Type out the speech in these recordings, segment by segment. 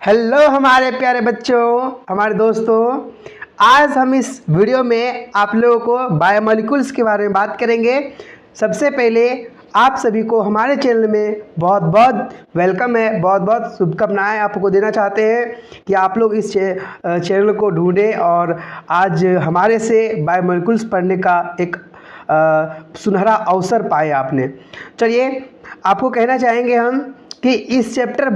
Hello हमारे प्यारे बच्चों, हमारे दोस्तों। आज हम इस वीडियो में आप लोगों को बायोमोलिक्यूल्स के बारे में बात करेंगे। सबसे पहले आप सभी को हमारे चैनल में बहुत बहुत वेलकम है, बहुत बहुत शुभकामनाएं आपको देना चाहते हैं कि आप लोग इस चैनल को ढूंढें और आज हमारे से बायोमोलिक्यूल्स पढ़ने का एक सुनहरा अवसर पाए आपने। चलिए, आपको कहना चाहेंगे हम कि इस चैप्टर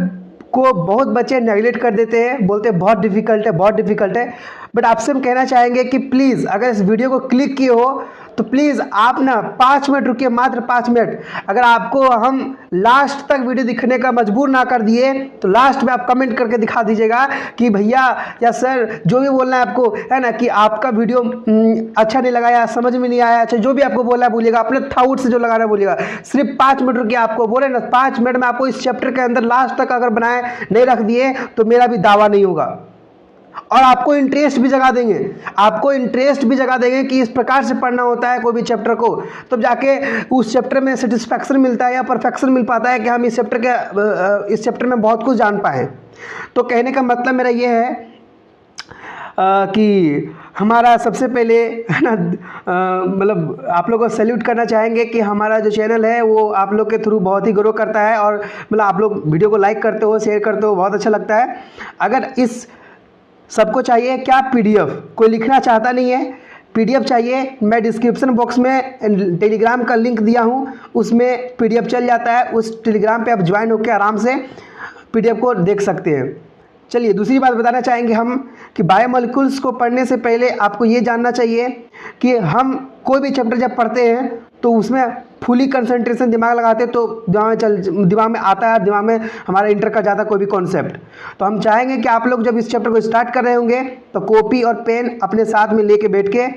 को बहुत बच्चे नेगलेक्ट कर देते हैं, बोलते हैं बहुत डिफिकल्ट है, बहुत डिफिकल्ट है। बट आपसे हम कहना चाहेंगे कि प्लीज़ अगर इस वीडियो को क्लिक किए हो तो प्लीज़ आप ना 5 मिनट रुकिए, मात्र 5 मिनट। अगर आपको हम लास्ट तक वीडियो दिखने का मजबूर ना कर दिए तो लास्ट में आप कमेंट करके दिखा दीजिएगा कि भैया या सर, जो भी बोलना है आपको, है ना, कि आपका वीडियो अच्छा नहीं लगा या समझ में नहीं आया। अच्छा, जो भी आपको बोलना है बोलिएगा, अपने थाउट से जो लगाना है बोलिएगा। सिर्फ 5 मिनट रुकिए, आपको बोले ना 5 मिनट में आपको इस चैप्टर के अंदर लास्ट तक अगर बनाए नहीं रख दिए तो मेरा भी दावा नहीं होगा। और आपको इंटरेस्ट भी जगा देंगे, आपको इंटरेस्ट भी जगा देंगे कि इस प्रकार से पढ़ना होता है कोई भी चैप्टर को, तब तो जाके उस चैप्टर में सेटिस्फैक्शन मिलता है या परफेक्शन मिल पाता है कि हम इस चैप्टर में बहुत कुछ जान पाए। तो कहने का मतलब मेरा ये है कि हमारा सबसे पहले, है ना, मतलब आप लोगों को सैल्यूट करना चाहेंगे कि हमारा जो चैनल है वो आप लोग के थ्रू बहुत ही ग्रो करता है और मतलब आप लोग वीडियो को लाइक करते हो, शेयर करते हो, बहुत अच्छा लगता है। अगर इस सबको चाहिए क्या पीडीएफ, कोई लिखना चाहता नहीं है, पीडीएफ चाहिए, मैं डिस्क्रिप्शन बॉक्स में टेलीग्राम का लिंक दिया हूँ, उसमें पीडीएफ चल जाता है। उस टेलीग्राम पे आप ज्वाइन होकर आराम से पीडीएफ को देख सकते हैं। चलिए, दूसरी बात बताना चाहेंगे हम कि बायोमोलिक्यूल्स को पढ़ने से पहले आपको ये जानना चाहिए कि हम कोई भी चैप्टर जब पढ़ते हैं तो उसमें फुली कंसंट्रेशन दिमाग लगाते हैं तो दिमाग में आता है, दिमाग में हमारा इंटर कर जाता है कोई भी कॉन्सेप्ट। तो हम चाहेंगे कि आप लोग जब इस चैप्टर को स्टार्ट कर रहे होंगे तो कॉपी और पेन अपने साथ में लेके बैठ के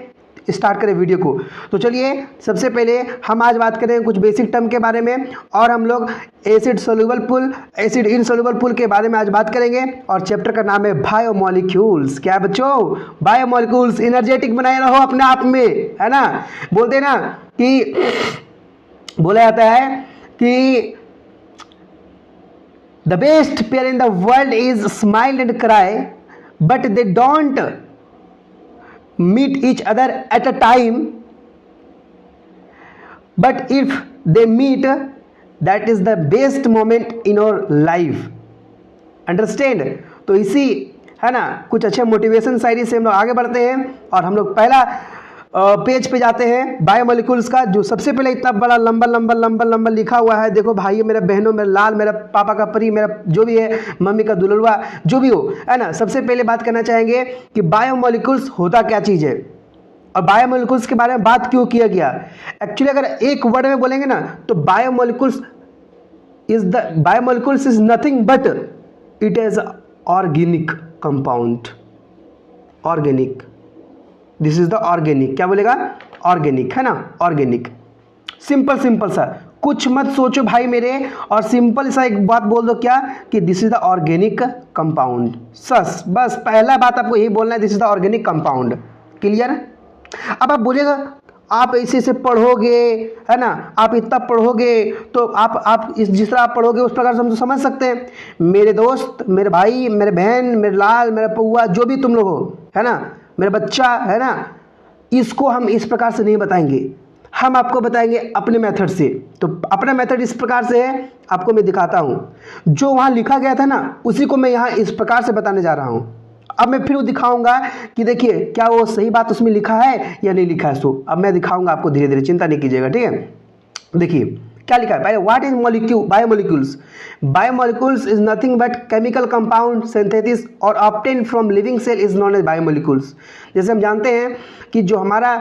स्टार्ट करें वीडियो को। तो चलिए, सबसे पहले हम आज बात करें कुछ बेसिक टर्म के बारे में और हम लोग acid soluble pool, acid insoluble pool के बारे में आज बात करेंगे। और चैप्टर का नाम है बायोमोलिक्यूल्स। क्या बच्चों? बायोमोलिक्यूल्स। एनर्जेटिक बनाए रहो अपने आप में, है ना। बोलते हैं ना कि बोला जाता है कि the best pair in the world is smile and cry but they don't meet each other at a time, but if they meet, that is the best moment in our life. Understand? तो इसी, है ना, कुछ अच्छे motivation शायरी से हम लोग आगे बढ़ते हैं और हम लोग पहला पेज पे जाते हैं बायोमोलिक्यूल्स का, जो सबसे पहले इतना बड़ा लंबा लिखा हुआ है। देखो भाइयों, मेरे बहनों, मेरा लाल, मेरा पापा का परी, मेरा जो भी है, मम्मी का दुलड़ुआ, जो भी हो, है ना। सबसे पहले बात करना चाहेंगे कि बायोमोलिक्यूल्स होता क्या चीज़ है और बायोमोलिक्यूल्स के बारे में बात क्यों किया गया। एक्चुअली अगर एक वर्ड में बोलेंगे ना तो biomolecules is nothing but it is organic compound. Organic, this is the organic. क्या बोलेगा? ऑर्गेनिक, है ना, ऑर्गेनिक। सिंपल सा, कुछ मत सोचो भाई मेरे, और सिंपल सा एक बात बोल दो, क्या कि this is the organic compound. बस पहला बात आपको यही बोलना है, this is the organic compound. Clear? अब आप बोलिएगा आप ऐसे से पढ़ोगे, है ना, आप इतना पढ़ोगे तो आप जिस तरह आप पढ़ोगे उस प्रकार से हम तो समझ सकते हैं। मेरे दोस्त, मेरे भाई, मेरे बहन, मेरे लाल, मेरा पौआ, जो भी तुम लोग हो, है ना, मेरा बच्चा, है ना, इसको हम इस प्रकार से नहीं बताएंगे, हम आपको बताएंगे अपने मेथड से। तो अपना मेथड इस प्रकार से है, आपको मैं दिखाता हूँ। जो वहाँ लिखा गया था ना उसी को मैं यहाँ इस प्रकार से बताने जा रहा हूँ। अब मैं फिर दिखाऊंगा कि देखिए क्या वो सही बात उसमें लिखा है या नहीं लिखा है। सो अब मैं दिखाऊंगा आपको धीरे धीरे, चिंता नहीं कीजिएगा, ठीक है। देखिए क्या लिखा है। What is biomolecules? Biomolecules is nothing but chemical compound synthesis और obtain from living cell is known as biomolecules. जैसे हम जानते हैं कि जो हमारा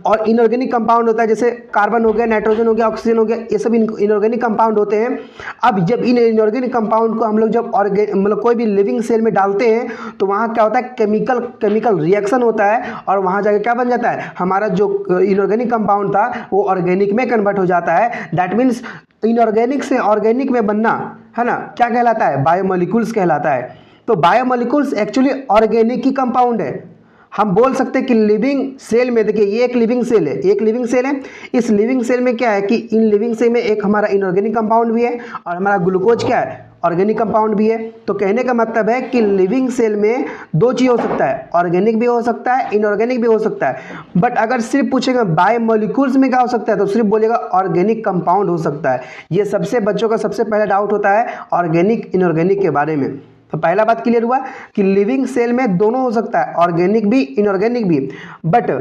और इनऑर्गेनिक कंपाउंड होता है, जैसे कार्बन हो गया, नाइट्रोजन हो गया, ऑक्सीजन हो गया, ये सब इनऑर्गेनिक कंपाउंड होते हैं। अब जब इन इनऑर्गेनिक कंपाउंड को हम लोग जब मतलब कोई भी लिविंग सेल में डालते हैं तो वहाँ क्या होता है, केमिकल रिएक्शन होता है और वहाँ जाके क्या बन जाता है, हमारा जो इनऑर्गेनिक कंपाउंड था वो ऑर्गेनिक में कन्वर्ट हो जाता है। दैट मीन्स इनऑर्गेनिक से ऑर्गेनिक में बनना, है ना, क्या कहलाता है? बायोमोलिक्यूल्स कहलाता है। तो बायोमोलिक्यूल्स एक्चुअली ऑर्गेनिक ही कंपाउंड है। हम बोल सकते हैं कि लिविंग सेल में, देखिए ये एक लिविंग सेल है, एक लिविंग सेल है। इस लिविंग सेल में क्या है कि इन लिविंग सेल में एक हमारा इनऑर्गेनिक कंपाउंड भी है और हमारा ग्लूकोज क्या है, ऑर्गेनिक कंपाउंड भी है। तो कहने का मतलब है कि लिविंग सेल में दो चीज़ हो सकता है, ऑर्गेनिक भी हो सकता है, इनऑर्गेनिक भी हो सकता है। बट अगर सिर्फ पूछेगा बायोमोलिक्यूल्स में क्या हो सकता है तो सिर्फ बोलेगा ऑर्गेनिक कंपाउंड हो सकता है। ये सबसे बच्चों का सबसे पहला डाउट होता है ऑर्गेनिक इनऑर्गेनिक के बारे में। तो पहला बात क्लियर हुआ कि लिविंग सेल में दोनों हो सकता है, ऑर्गेनिक भी इनऑर्गेनिक भी। बट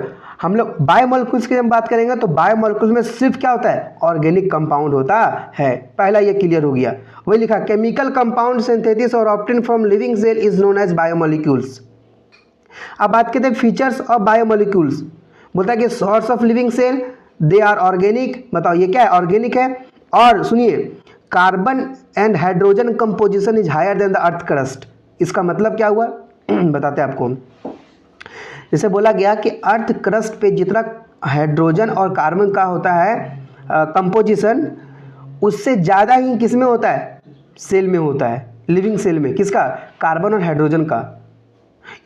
हम लोग बायोमोलिक्यूल्स की जब बात करेंगे तो बायोमोलिक्यूल्स में सिर्फ क्या होता है, ऑर्गेनिक कंपाउंड होता है। पहला ये क्लियर हो गया। वही लिखा केमिकल कंपाउंड सिंथेसिस और obtain from living cell is known as biomolecules. अब बात करते हैं फीचर्स ऑफ बायोमोलिक्यूल्स। बोलता है कि source of living cell they are organic. बताओ ये क्या है, ऑर्गेनिक है। और सुनिए carbon and hydrogen composition is higher than the earth crust. इसका मतलब क्या हुआ बताते हैं आपको। जैसे बोला गया कि अर्थ क्रस्ट पे जितना हाइड्रोजन और कार्बन का होता है कंपोजिशन, उससे ज़्यादा ही किस में होता है, सेल में होता है, लिविंग सेल में। किसका, कार्बन और हाइड्रोजन का।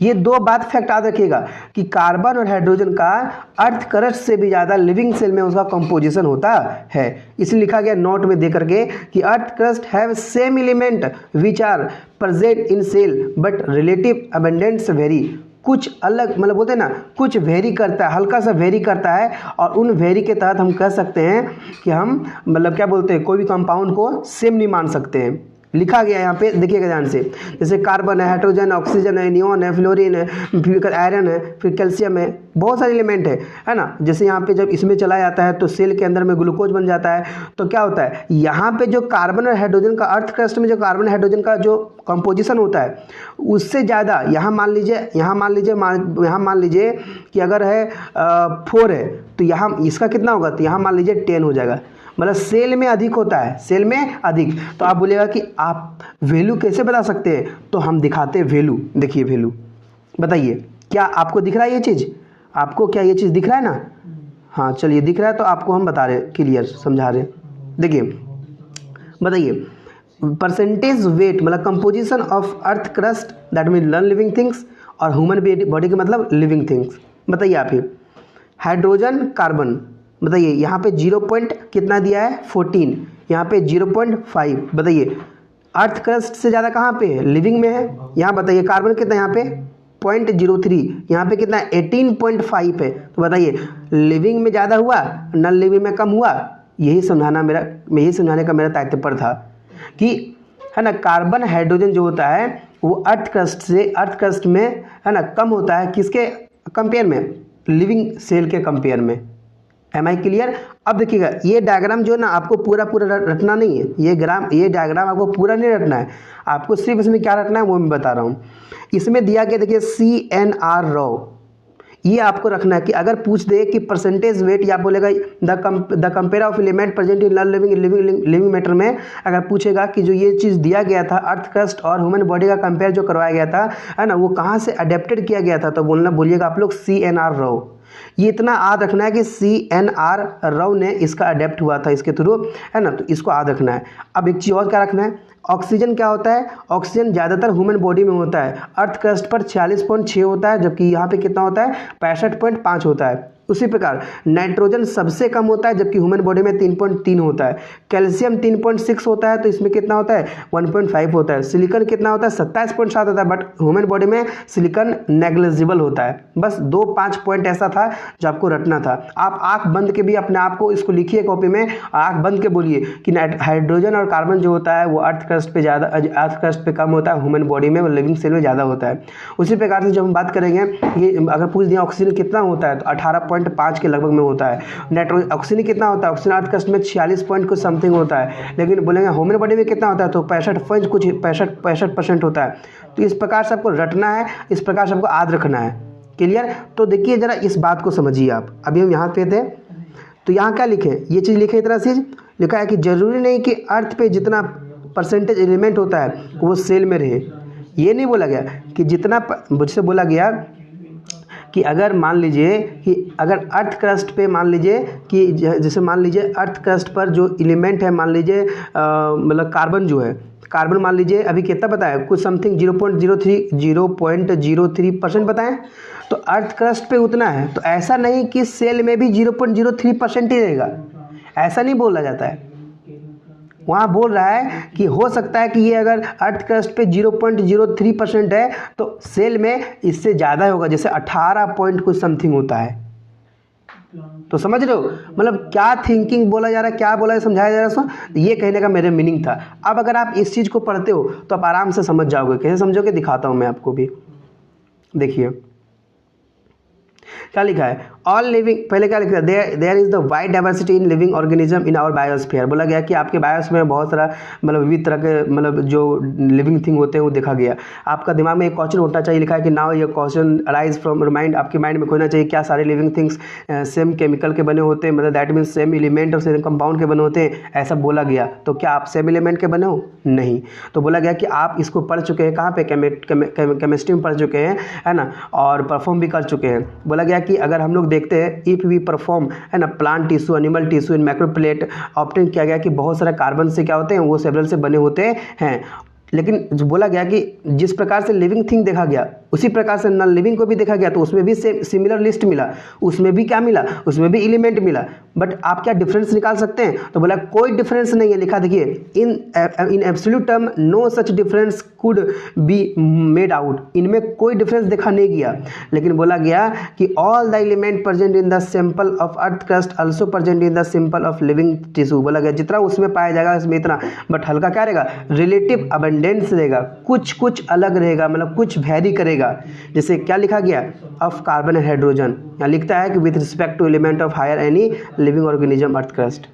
ये दो बात फैक्ट याद रखिएगा कि कार्बन और हाइड्रोजन का अर्थ क्रस्ट से भी ज़्यादा लिविंग सेल में उसका कंपोजिशन होता है। इसलिए लिखा गया नोट में दे करके कि earth crust have same element which are present in cell but relative abundance vary. कुछ अलग मतलब बोलते हैं ना, कुछ वेरी करता है, हल्का सा वेरी करता है। और उन वेरी के तहत हम कह सकते हैं कि हम मतलब क्या बोलते हैं, कोई भी कंपाउंड को सेम नहीं मान सकते हैं। लिखा गया यहाँ पे देखिएगा ध्यान से, जैसे कार्बन है, हाइड्रोजन, ऑक्सीजन है, नियोन है, फ्लोरीन है, फिर आयरन है, फिर कैल्शियम है, बहुत सारे एलिमेंट है ना। जैसे यहाँ पे जब इसमें चला जाता है तो सेल के अंदर में ग्लूकोज बन जाता है। तो क्या होता है, यहाँ पे जो कार्बन और हाइड्रोजन का अर्थ क्रस्ट में जो कार्बन हाइड्रोजन का जो कंपोजिशन होता है उससे ज़्यादा यहाँ मान लीजिए कि अगर है 4 है तो यहाँ इसका कितना होगा, तो यहाँ मान लीजिए 10 हो जाएगा। मतलब सेल में अधिक होता है, सेल में अधिक। तो आप बोलिएगा कि आप वैल्यू कैसे बता सकते हैं, तो हम दिखाते हैं वैल्यू। देखिए वैल्यू, बताइए क्या आपको दिख रहा है ये चीज़, आपको क्या ये चीज़ दिख रहा है ना। हाँ चलिए दिख रहा है तो आपको हम बता रहे क्लियर समझा रहे। देखिए बताइए परसेंटेज वेट मतलब composition of earth crust that mean non living things और ह्यूमन बॉडी के मतलब लिविंग थिंग्स। बताइए आप ही हाइड्रोजन कार्बन, बताइए यहाँ पे 0 पॉइंट कितना दिया है 14, यहाँ पे 0.5। बताइए अर्थ क्रस्ट से ज़्यादा कहाँ पे है, लिविंग में है। यहाँ बताइए कार्बन कितना, यहाँ पे 0.03, यहाँ पे कितना 18.5 है। तो बताइए लिविंग में ज़्यादा हुआ, नॉन लिविंग में कम हुआ। यही समझाने का मेरा तात्पर्य था कि है ना, कार्बन हाइड्रोजन जो होता है वो अर्थ क्रस्ट में है ना कम होता है, किसके कंपेयर में, लिविंग सेल के कंपेयर में। Am I clear. अब देखिएगा ये डायग्राम जो है ना आपको पूरा रटना नहीं है, ये डायग्राम आपको पूरा नहीं रटना है, आपको सिर्फ इसमें क्या रटना है वो मैं बता रहा हूँ। इसमें दिया गया देखिए CNR रॉ, ये आपको रखना है कि अगर पूछ दे कि परसेंटेज वेट या बोलेगा the compare of element present in non living matter में, अगर पूछेगा कि जो ये चीज़ दिया गया था अर्थ क्रस्ट और ह्यूमन बॉडी का कंपेयर जो करवाया गया था है ना, वो कहाँ से अडेप्टेड किया गया था, तो बोलिएगा आप लोग CNR रॉ। ये इतना याद रखना है कि CNR रॉ ने इसका अडेप्ट हुआ था इसके थ्रू, है ना, तो इसको याद रखना है। अब एक चीज़ और क्या रखना है, ऑक्सीजन क्या होता है, ऑक्सीजन ज़्यादातर ह्यूमन बॉडी में होता है, अर्थ क्रस्ट पर 46.6 होता है, जबकि यहाँ पे कितना होता है 65.5 होता है। उसी प्रकार नाइट्रोजन सबसे कम होता है, जबकि ह्यूमन बॉडी में 3.3 होता है। कैल्शियम 3.6 होता है, तो इसमें कितना होता है 1.5 होता है। सिलिकॉन कितना होता है 27.7 होता है, बट ह्यूमन बॉडी में सिलिकॉन नेग्लिजिबल होता है। बस 2-5 पॉइंट ऐसा था जो आपको रटना था। आप आंख बंद के भी अपने आप को इसको लिखिए कॉपी में, आंख बंद के बोलिए कि हाइड्रोजन और कार्बन जो होता है वो अर्थ क्रस्ट पे कम होता है, ह्यूमन बॉडी में लिविंग सेल में ज़्यादा होता है। उसी प्रकार से जब हम बात करेंगे, ये अगर पूछ दिया ऑक्सीजन कितना होता है तो 18.5 के लगभग में होता है। नाइट्रोजन ऑक्सीजन कितना होता है, ऑक्सीजन अर्थ क्रस्ट में 46 पॉइंट कुछ समथिंग होता है, लेकिन बोलेंगे ह्यूमन बॉडी में कितना होता है तो 65% होता है। तो इस प्रकार से आपको रटना है, इस प्रकार से आपको याद रखना है। क्लियर। तो देखिए जरा इस बात को समझिए आप। अभी हम यहाँ पे थे तो यहाँ क्या लिखे, ये चीज़ लिखे, इतना चीज़ लिखा है कि जरूरी नहीं कि अर्थ पे जितना परसेंटेज एलिमेंट होता है वो सेल में रहे। ये नहीं बोला गया कि जितना, मुझसे बोला गया कि अगर मान लीजिए कि अगर अर्थ क्रस्ट पे मान लीजिए कि जैसे मान लीजिए अर्थ क्रस्ट पर जो एलिमेंट है, मान लीजिए मतलब कार्बन जो है, कार्बन मान लीजिए अभी कितना बताया, कुछ समथिंग 0.03% बताएं, तो अर्थ क्रस्ट पे उतना है। तो ऐसा नहीं कि सेल में भी 0.03% ही रहेगा, ऐसा नहीं बोला जाता है। वहाँ बोल रहा है कि हो सकता है कि ये अगर अर्थ क्रस्ट पे 0.03% है तो सेल में इससे ज़्यादा होगा, जैसे 18 पॉइंट कुछ समथिंग होता है। तो समझ रहे हो मतलब क्या थिंकिंग बोला जा रहा है, क्या बोला है, समझाया जा रहा है। ये कहने का मेरा मीनिंग था। अब अगर आप इस चीज़ को पढ़ते हो तो आप आराम से समझ जाओगे। कैसे समझोगे दिखाता हूँ मैं आपको भी। देखिए क्या लिखा है, ऑल लिविंग, पहले क्या लिखा है, there is the wide diversity in living organism in our biosphere. बोला गया कि आपके बायोस्फीयर में बहुत सारा मतलब विविध तरह के मतलब जो लिविंग थिंग होते हैं वो देखा गया। आपका दिमाग में एक क्वेश्चन उठना चाहिए, लिखा है कि नाउ ये क्वेश्चन अराइज फ्रॉम माइंड, आपके माइंड में खोजना चाहिए क्या सारे लिविंग थिंग्स सेम केमिकल के बने होते हैं, मतलब दैट मीन्स सेम एलिमेंट और सेम कंपाउंड के बने होते हैं, ऐसा बोला गया। तो क्या आप सेम एलिमेंट के बने हो? नहीं। तो बोला गया कि आप इसको पढ़ चुके हैं, कहाँ पे, केमिस्ट्री में पढ़ चुके हैं, है ना, और परफॉर्म भी कर चुके हैं। बोला गया कि अगर हम लोग देखते हैं इफ वी परफॉर्म, है ना, plant tissue, animal tissue in microplate, obtain किया गया कि बहुत सारा कार्बन से क्या होते हैं, वो सेवरल से बने होते हैं। लेकिन जो बोला गया कि जिस प्रकार से लिविंग थिंग देखा गया उसी प्रकार से नॉन लिविंग को भी देखा गया, तो उसमें भी सिमिलर लिस्ट मिला, उसमें भी क्या मिला, उसमें भी एलिमेंट मिला। बट आप क्या डिफरेंस निकाल सकते हैं? तो बोला कोई डिफरेंस नहीं है। लिखा देखिए, in absolute term no such difference could be made out, इनमें कोई डिफरेंस देखा नहीं गया। लेकिन बोला गया कि all the element present in the sample of earth crust also present in the sample of living tissue. बोला गया जितना उसमें पाया जाएगा इसमें इतना, बट हल्का क्या रहेगा, रिलेटिव अबंडेंस रहेगा, कुछ कुछ अलग रहेगा, मतलब कुछ वैरी करेगा। जैसे क्या लिखा गया, ऑफ कार्बन एंड हाइड्रोजन, यहाँ लिखता है कि with respect to element of higher any living organism earth crust.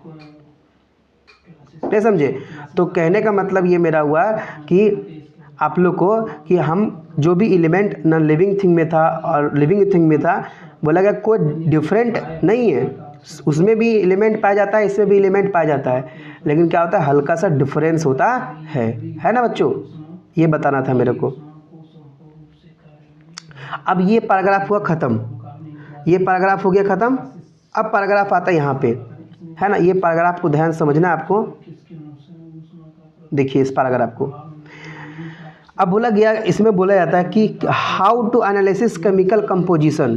नहीं समझे? तो कहने का मतलब ये मेरा हुआ कि आप लोग को कि हम जो भी एलिमेंट नॉन लिविंग थिंग में था और लिविंग थिंग में था, बोला गया कोई डिफरेंट नहीं है, उसमें भी एलिमेंट पाया जाता है, इसमें भी एलिमेंट पाया जाता है, लेकिन क्या होता है, हल्का सा डिफरेंस होता है ना बच्चों? ये बताना था मेरे को। अब ये पैराग्राफ हुआ ख़त्म, ये पैराग्राफ हो गया ख़त्म। अब पैराग्राफ आता है यहाँ पे, है ना, ये पैराग्राफ को ध्यान समझना है आपको। देखिए इस पैराग्राफ को, अब बोला गया, इसमें बोला जाता है कि how to analysis chemical composition,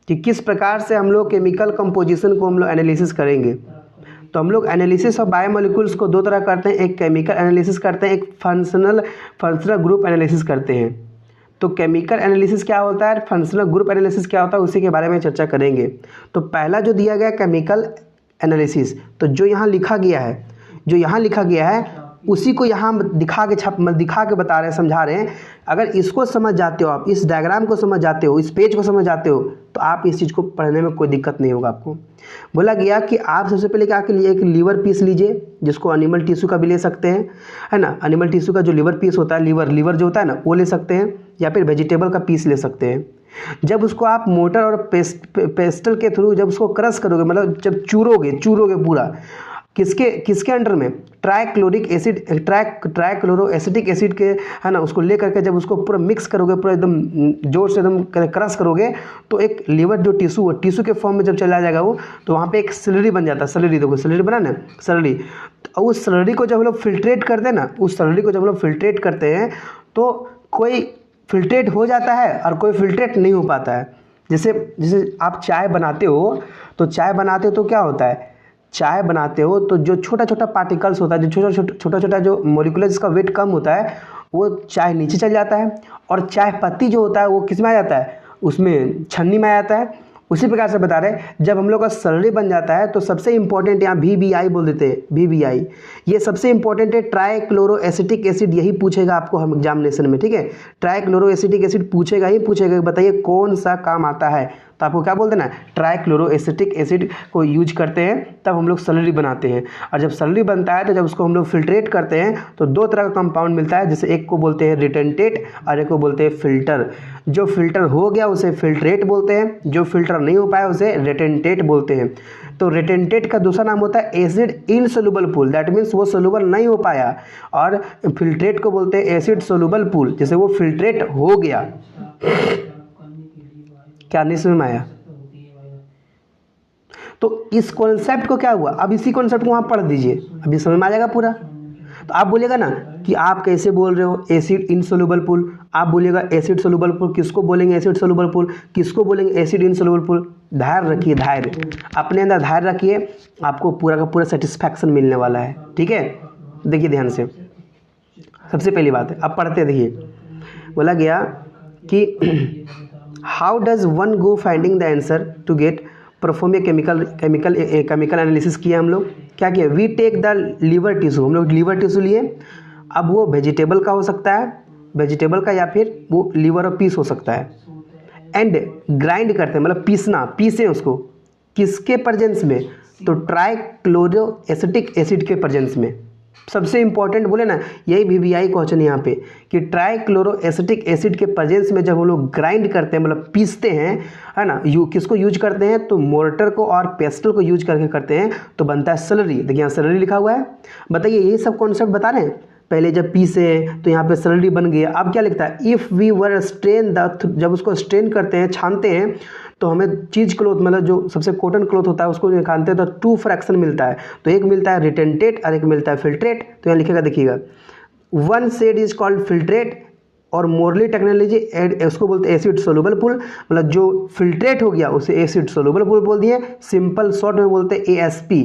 कि किस प्रकार से हम लोग केमिकल कंपोजिशन को हम लोग एनालिसिस करेंगे। तो हम लोग एनालिसिस ऑफ बायोमोलिक्यूल्स को दो तरह करते हैं, एक केमिकल एनालिसिस करते हैं, एक फंक्शनल ग्रुप एनालिसिस करते हैं। तो केमिकल एनालिसिस क्या होता है, फंक्शनल ग्रुप एनालिसिस क्या होता है, उसी के बारे में चर्चा करेंगे। तो पहला जो दिया गया केमिकल एनालिसिस, तो जो यहाँ लिखा गया है उसी को यहाँ दिखा के बता रहे हैं, समझा रहे हैं। अगर इसको समझ जाते हो आप, इस डायग्राम को समझ जाते हो, इस पेज को समझ जाते हो, तो आप इस चीज़ को पढ़ने में कोई दिक्कत नहीं होगा आपको। बोला गया कि आप सबसे पहले क्या कीजिए, एक लीवर पीस लीजिए, जिसको एनिमल टिश्यू का भी ले सकते हैं, है ना, एनिमल टिश्यू का जो लीवर पीस होता है, लीवर जो होता है ना, वो ले सकते हैं, या फिर वेजिटेबल का पीस ले सकते हैं। जब उसको आप मोटर और पेस्टल के थ्रू जब उसको क्रश करोगे, मतलब जब चूरोगे पूरा, किसके अंडर में, ट्राइक्लोरो एसिटिक एसिड के, है ना, उसको ले करके जब उसको पूरा मिक्स करोगे, पूरा एकदम जोर से एकदम क्रश करोगे, तो एक लीवर जो टिश्यू के फॉर्म में जब चला जाएगा वो, तो वहाँ पे एक स्लरी बन जाता है। स्लरी देखो, स्लरी बना ना, स्लरी। तो उस स्लरी को जब हम लोग फिल्ट्रेट करते हैं, तो कोई फिल्ट्रेट हो जाता है और कोई फिल्ट्रेट नहीं हो पाता है। जैसे आप चाय बनाते हो, तो क्या होता है, चाय बनाते हो तो जो छोटा छोटा पार्टिकल्स होता है, जो छोटा जो मॉलिक्यूल जिसका वेट कम होता है, वो चाय नीचे चल जाता है, और चाय पत्ती जो होता है वो किस में आ जाता है, उसमें छन्नी में आ जाता है। उसी प्रकार से बता रहे, जब हम लोग का स्लरी बन जाता है तो सबसे इंपॉर्टेंट यहाँ VBI बोल देते हैं, VBI ये सबसे इंपॉर्टेंट है। ट्राइक्लोरो एसिटिक एसिड, यही पूछेगा आपको हम एग्जामिनेशन में, ठीक है। ट्राइक्लोरो एसिटिक एसिड पूछेगा, बताइए कौन सा काम आता है, तो आपको क्या बोल देना है, ट्राइक्लोरो एसिटिक एसिड को यूज करते हैं, तब हम लोग स्लरी बनाते हैं। और जब स्लरी बनता है तो जब उसको हम लोग फिल्ट्रेट करते हैं तो दो तरह का कंपाउंड मिलता है, जैसे एक को बोलते हैं रिटेंटेट और एक को बोलते हैं फिल्टर। जो फिल्टर हो गया उसे फिल्ट्रेट बोलते हैं, जो फिल्टर नहीं हो पाया उसे रिटेंटेट बोलते हैं। तो रिटेंटेट का दूसरा नाम होता है acid insoluble pool, that means वो सोल्यूबल नहीं हो पाया, और फिल्ट्रेट को बोलते हैं एसिड सोल्यूबल पूल, जैसे वो फिल्ट्रेट हो गया। क्या नहीं समझ में आया? तो इस कॉन्सेप्ट को क्या हुआ, अब इसी कॉन्सेप्ट को वहाँ पढ़ दीजिए, अभी समझ में आ जाएगा पूरा। तो आप बोलेगा ना कि आप कैसे बोल रहे हो एसिड इनसोल्यूबल पूल, आप बोलिएगा एसिड सोल्यूबल पूल, किसको बोलेंगे एसिड सोल्यूबल पूल, किसको बोलेंगे एसिड इनसोल्यूबल पूल। धैर्य रखिए, धैर्य अपने अंदर धैर्य रखिए, आपको पूरा का पूरा सेटिस्फैक्शन मिलने वाला है। ठीक है, देखिए ध्यान से, सबसे पहली बात है, अब पढ़ते देखिए, बोला गया कि how does one go finding the answer to get perform a chemical analysis किया हम लोग, क्या किया, we take the liver tissue, हम लोग लीवर टिश्यू लिए, अब वो वेजिटेबल का हो सकता है, वेजिटेबल का, या फिर वो लीवर और पीस हो सकता है, एंड ग्राइंड करते हैं, मतलब पीसना, पीसें उसको, किसके प्रेजेंस में, तो ट्राइक्लोरोएसिटिक एसिड के प्रेजेंस में। सबसे इंपॉर्टेंट बोले ना, यही VVI क्वेश्चन यहाँ पे, कि ट्राइक्लोरोएसिटिक एसिड के प्रेजेंस में जब हम लोग ग्राइंड करते हैं, मतलब पीसते हैं, है ना, किसको यूज करते हैं, तो मोर्टर को और पेस्टल को यूज करके करते हैं, तो बनता है सैलरी। देखिए यहाँ सैलरी लिखा हुआ है। बताइए यही सब कॉन्सेप्ट बता रहे हैं, पहले जब पीसे तो यहाँ पे सैलरी बन गया। अब क्या लिखता है, if we were strain the, जब उसको स्ट्रेन करते हैं, छानते हैं, तो हमें चीज क्लोथ, मतलब जो सबसे कॉटन क्लोथ होता है उसको निकालते हैं, तो 2 फ्रैक्शन मिलता है, तो एक मिलता है रिटेंटेट और एक मिलता है फिल्ट्रेट। तो यहाँ लिखेगा, देखिएगा, one shade is called filtrate, और मोरली टेक्नोलॉजी उसको बोलते हैं एसिड सोल्यूबल पूल, मतलब जो फिल्ट्रेट हो गया उसे एसिड सोल्यूबल पूल बोल दिए, सिंपल शॉर्ट में बोलते हैं ASP।